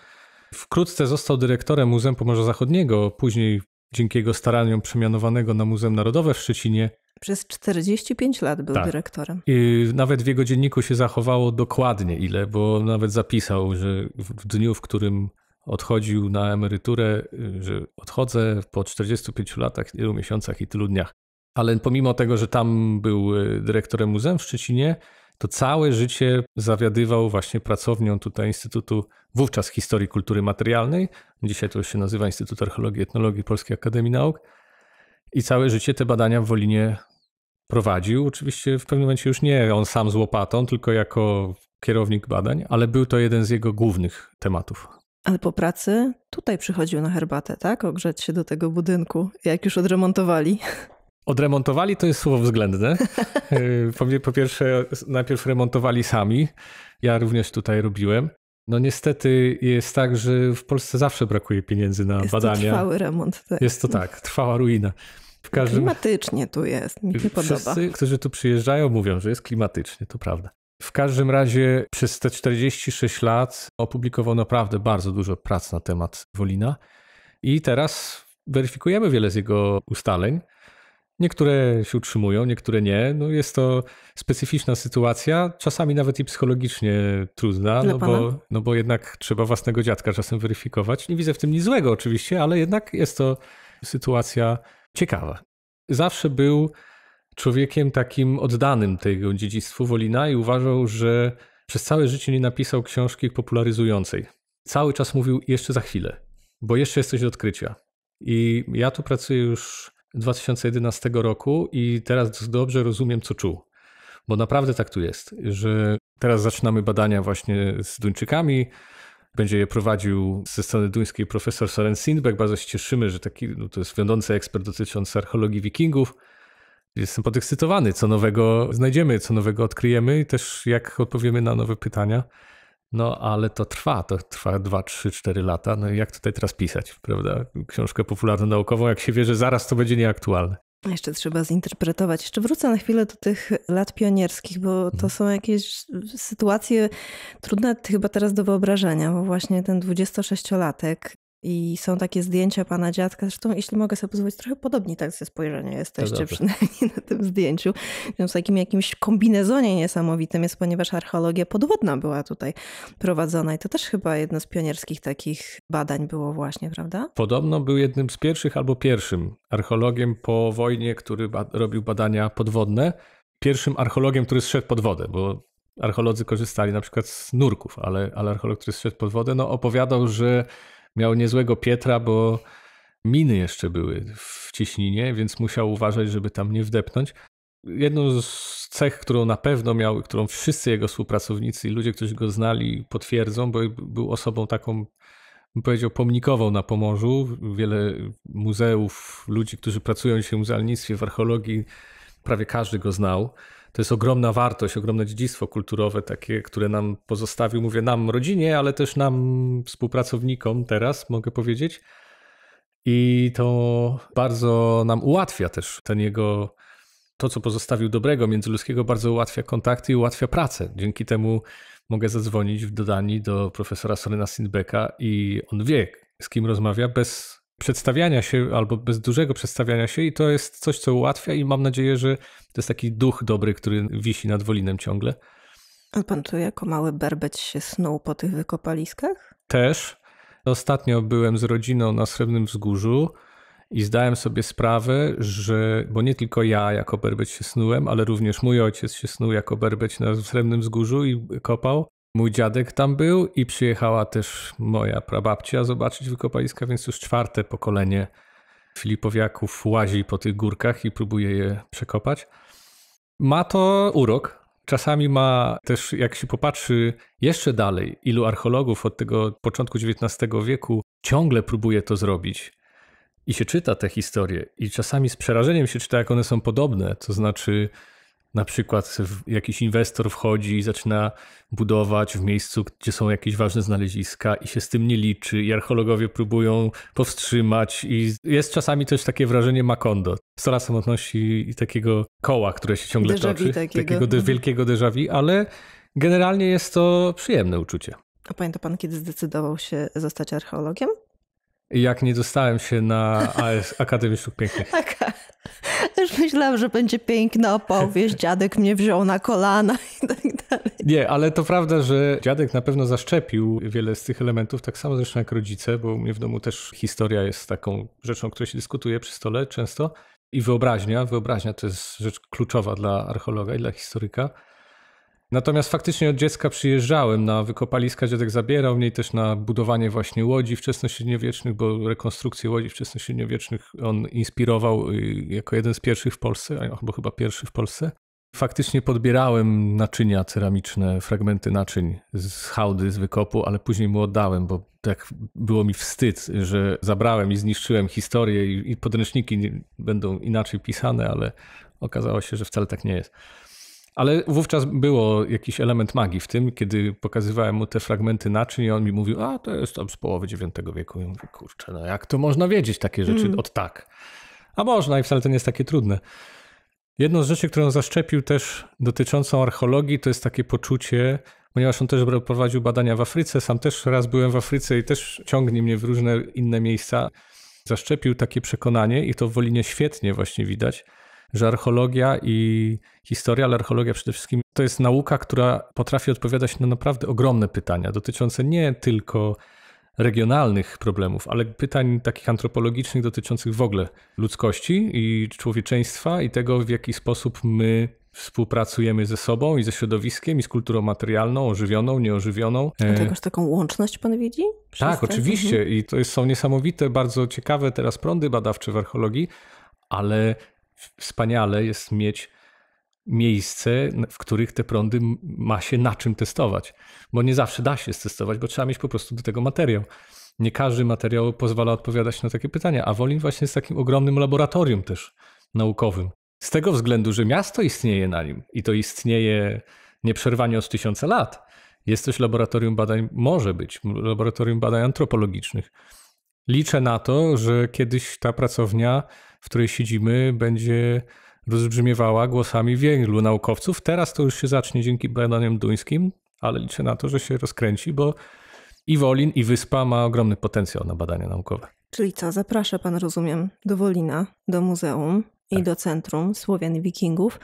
wkrótce został dyrektorem Muzeum Pomorza Zachodniego, później dzięki jego staraniom przemianowanego na Muzeum Narodowe w Szczecinie. Przez 45 lat był dyrektorem. I nawet w jego dzienniku się zachowało dokładnie ile, bo nawet zapisał, że w dniu, w którym odchodził na emeryturę, że odchodzę po 45 latach, tylu miesiącach i tylu dniach. Ale pomimo tego, że tam był dyrektorem muzeum w Szczecinie, to całe życie zawiadywał właśnie pracownią tutaj Instytutu wówczas Historii Kultury Materialnej. Dzisiaj to już się nazywa Instytut Archeologii i Etnologii Polskiej Akademii Nauk. I całe życie te badania w Wolinie prowadził. Oczywiście w pewnym momencie już nie on sam z łopatą, tylko jako kierownik badań, ale był to jeden z jego głównych tematów. Ale po pracy tutaj przychodził na herbatę, tak? Ogrzeć się do tego budynku, jak już odremontowali. Odremontowali to jest słowo względne. Po pierwsze, najpierw remontowali sami. Ja również tutaj robiłem. No niestety jest tak, że w Polsce zawsze brakuje pieniędzy na badania. Jest to trwały remont. Tak. Jest to tak, trwała ruina. Klimatycznie tu jest, mi się podoba. Wszyscy, którzy tu przyjeżdżają, mówią, że jest klimatycznie, to prawda. W każdym razie przez te 46 lat opublikowano naprawdę bardzo dużo prac na temat Wolina i teraz weryfikujemy wiele z jego ustaleń. Niektóre się utrzymują, niektóre nie. No jest to specyficzna sytuacja, czasami nawet i psychologicznie trudna, no bo jednak trzeba własnego dziadka czasem weryfikować. Nie widzę w tym nic złego oczywiście, ale jednak jest to sytuacja ciekawa. Zawsze był człowiekiem takim oddanym tego dziedzictwu Wolina i uważał, że przez całe życie nie napisał książki popularyzującej. Cały czas mówił jeszcze za chwilę, bo jeszcze jest coś do odkrycia. I ja tu pracuję już 2011 roku i teraz dobrze rozumiem, co czuł. Bo naprawdę tak tu jest, że teraz zaczynamy badania właśnie z Duńczykami. Będzie je prowadził ze strony duńskiej profesor Søren Sindbæk. Bardzo się cieszymy, że to jest wiodący ekspert dotyczący archeologii Wikingów. Jestem podekscytowany, co nowego znajdziemy, co nowego odkryjemy i też jak odpowiemy na nowe pytania. No ale to trwa 2, 3, 4 lata. No i jak tutaj teraz pisać, prawda? Książkę popularno-naukową, jak się wie, że zaraz to będzie nieaktualne. Jeszcze trzeba zinterpretować. Jeszcze wrócę na chwilę do tych lat pionierskich, bo to są jakieś sytuacje trudne chyba teraz do wyobrażenia, bo właśnie ten 26-latek I są takie zdjęcia pana dziadka, zresztą jeśli mogę sobie pozwolić, trochę podobni tak ze spojrzenia jesteście przynajmniej na tym zdjęciu. Więc w takim jakimś kombinezonie niesamowitym jest, ponieważ archeologia podwodna była tutaj prowadzona i to też chyba jedno z pionierskich takich badań było właśnie, prawda? Podobno był jednym z pierwszych albo pierwszym archeologiem po wojnie, który robił badania podwodne. Pierwszym archeologiem, który zszedł pod wodę, bo archeolodzy korzystali na przykład z nurków, ale archeolog, który zszedł pod wodę, opowiadał, że miał niezłego Pietra, bo miny jeszcze były w cieśninie, więc musiał uważać, żeby tam nie wdepnąć. Jedną z cech, którą na pewno miał, którą wszyscy jego współpracownicy i ludzie, którzy go znali, potwierdzą, bo był osobą taką, bym powiedział, pomnikową na Pomorzu. Wiele muzeów, ludzi, którzy pracują dzisiaj w muzealnictwie, w archeologii, prawie każdy go znał. To jest ogromna wartość, ogromne dziedzictwo kulturowe takie, które nam pozostawił, mówię nam rodzinie, ale też nam współpracownikom teraz, mogę powiedzieć. I to bardzo nam ułatwia też to co pozostawił dobrego międzyludzkiego, bardzo ułatwia kontakty i ułatwia pracę. Dzięki temu mogę zadzwonić w dodani do profesora Sorena Sindbecka i on wie, z kim rozmawia, bez przedstawiania się albo bez dużego przedstawiania się i to jest coś, co ułatwia i mam nadzieję, że to jest taki duch dobry, który wisi nad Wolinem ciągle. A pan tu jako mały berbeć się snuł po tych wykopaliskach? Też. Ostatnio byłem z rodziną na Srebrnym Wzgórzu i zdałem sobie sprawę, bo nie tylko ja jako berbeć się snułem, ale również mój ojciec się snuł jako berbeć na Srebrnym Wzgórzu i kopał. Mój dziadek tam był i przyjechała też moja prababcia zobaczyć wykopaliska, więc już 4. pokolenie Filipowiaków łazi po tych górkach i próbuje je przekopać. Ma to urok. Czasami ma też, jak się popatrzy jeszcze dalej, ilu archeologów od tego początku XIX wieku ciągle próbuje to zrobić i się czyta te historie i czasami z przerażeniem się czyta, jak one są podobne, to znaczy na przykład jakiś inwestor wchodzi i zaczyna budować w miejscu, gdzie są jakieś ważne znaleziska i się z tym nie liczy i archeologowie próbują powstrzymać i jest czasami też takie wrażenie Macondo, 100 lat samotności i takiego koła, które się ciągle toczy, takiego wielkiego déjà vu, ale generalnie jest to przyjemne uczucie. A pamięta pan, kiedy zdecydował się zostać archeologiem? Jak nie dostałem się na Akademię Sztuk Pięknych. Już myślałam, że będzie piękna opowieść, dziadek mnie wziął na kolana i tak dalej. Nie, ale to prawda, że dziadek na pewno zaszczepił wiele z tych elementów, tak samo zresztą jak rodzice, bo u mnie w domu też historia jest taką rzeczą, którą się dyskutuje przy stole często. I wyobraźnia to jest rzecz kluczowa dla archeologa i dla historyka. Natomiast faktycznie od dziecka przyjeżdżałem na wykopaliska, dziadek zabierał mnie też na budowanie właśnie łodzi wczesnośredniowiecznych, bo rekonstrukcję łodzi wczesnośredniowiecznych on inspirował jako jeden z pierwszych w Polsce, albo chyba pierwszy w Polsce. Faktycznie podbierałem naczynia ceramiczne, fragmenty naczyń z hałdy, z wykopu, ale później mu oddałem, bo tak było mi wstyd, że zabrałem i zniszczyłem historię i podręczniki będą inaczej pisane, ale okazało się, że wcale tak nie jest. Ale wówczas było jakiś element magii w tym, kiedy pokazywałem mu te fragmenty naczyń i on mi mówił, to jest tam z połowy IX wieku. I mówię, kurczę, jak to można wiedzieć takie rzeczy od tak? A można i wcale to nie jest takie trudne. Jedną z rzeczy, którą zaszczepił też dotyczącą archeologii, to jest takie poczucie, ponieważ on też prowadził badania w Afryce, sam też raz byłem w Afryce i też ciągnie mnie w różne inne miejsca. Zaszczepił takie przekonanie i to w Wolinie świetnie właśnie widać, że archeologia i historia, ale archeologia przede wszystkim to jest nauka, która potrafi odpowiadać na naprawdę ogromne pytania dotyczące nie tylko regionalnych problemów, ale pytań takich antropologicznych dotyczących w ogóle ludzkości i człowieczeństwa i tego, w jaki sposób my współpracujemy ze sobą i ze środowiskiem i z kulturą materialną, ożywioną, nieożywioną. A tegoż taką łączność pan widzi? Tak, oczywiście. I to są niesamowite, bardzo ciekawe teraz prądy badawcze w archeologii, ale wspaniale jest mieć miejsce, w których te prądy ma się na czym testować. Bo nie zawsze da się testować, bo trzeba mieć po prostu do tego materiał. Nie każdy materiał pozwala odpowiadać na takie pytania, a Wolin właśnie jest takim ogromnym laboratorium też naukowym. Z tego względu, że miasto istnieje na nim i to istnieje nieprzerwanie od 1000 lat. Jest też laboratorium badań, może być laboratorium badań antropologicznych. Liczę na to, że kiedyś ta pracownia, w której siedzimy, będzie rozbrzmiewała głosami wielu naukowców. Teraz to już się zacznie dzięki badaniom duńskim, ale liczę na to, że się rozkręci, bo I Wolin, i Wyspa ma ogromny potencjał na badania naukowe. Czyli co, zaprasza pan, rozumiem, do Wolina, do muzeum i do Centrum Słowian i Wikingów.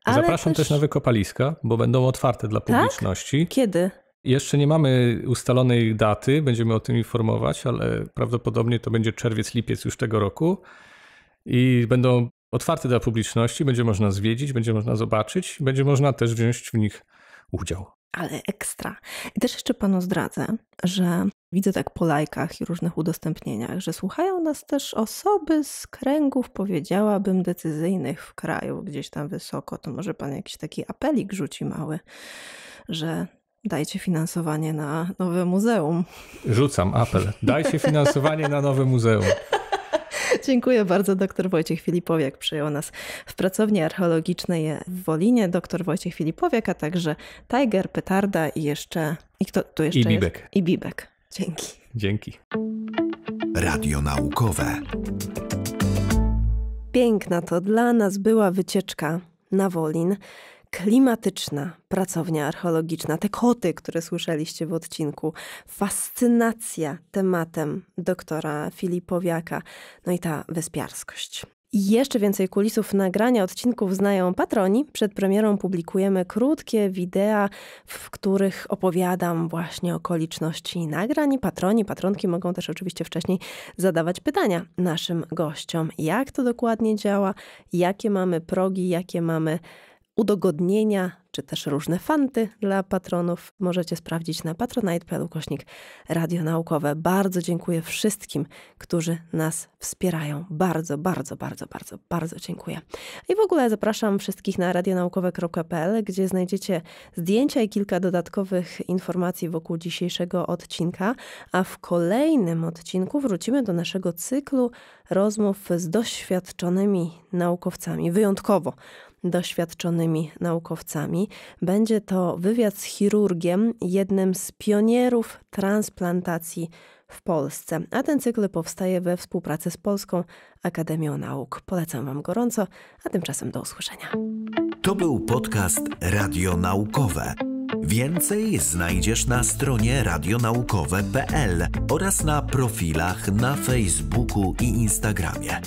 Ale zapraszam też na wykopaliska, bo będą otwarte dla publiczności. Tak? Kiedy? Jeszcze nie mamy ustalonej daty, będziemy o tym informować, ale prawdopodobnie to będzie czerwiec, lipiec już tego roku. I będą otwarte dla publiczności, będzie można zwiedzić, będzie można zobaczyć, będzie można też wziąć w nich udział. Ale ekstra. I też jeszcze panu zdradzę, że widzę tak po lajkach i różnych udostępnieniach, że słuchają nas też osoby z kręgów, powiedziałabym, decyzyjnych w kraju, gdzieś tam wysoko. To może pan jakiś taki apelik rzuci mały, że dajcie finansowanie na nowe muzeum. Rzucam apel. Dajcie finansowanie na nowe muzeum. Dziękuję bardzo. Dr Wojciech Filipowiak przyjął nas w pracowni archeologicznej w Wolinie. Dr Wojciech Filipowiak, a także Tiger, Petarda i jeszcze... I kto tu jeszcze jest? Bibek. I Bibek. Dzięki. Dzięki. Radio naukowe. Piękna to dla nas była wycieczka na Wolin. Klimatyczna pracownia archeologiczna, te koty, które słyszeliście w odcinku, fascynacja tematem doktora Filipowiaka, no i ta wyspiarskość. I jeszcze więcej kulisów nagrania odcinków znają patroni. Przed premierą publikujemy krótkie wideo, w których opowiadam właśnie okoliczności nagrań. Patroni, patronki mogą też oczywiście wcześniej zadawać pytania naszym gościom. Jak to dokładnie działa, jakie mamy progi, jakie mamy udogodnienia, czy też różne fanty dla patronów możecie sprawdzić na patronite.pl/Radio Naukowe. Bardzo dziękuję wszystkim, którzy nas wspierają. Bardzo, bardzo, bardzo, bardzo, bardzo dziękuję. I w ogóle zapraszam wszystkich na radionaukowe.pl, gdzie znajdziecie zdjęcia i kilka dodatkowych informacji wokół dzisiejszego odcinka, a w kolejnym odcinku wrócimy do naszego cyklu rozmów z doświadczonymi naukowcami, wyjątkowo doświadczonymi naukowcami. Będzie to wywiad z chirurgiem, jednym z pionierów transplantacji w Polsce. A ten cykl powstaje we współpracy z Polską Akademią Nauk. Polecam wam gorąco, a tymczasem do usłyszenia. To był podcast Radio Naukowe. Więcej znajdziesz na stronie radionaukowe.pl oraz na profilach na Facebooku i Instagramie.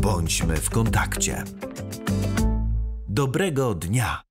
Bądźmy w kontakcie. Dobrego dnia!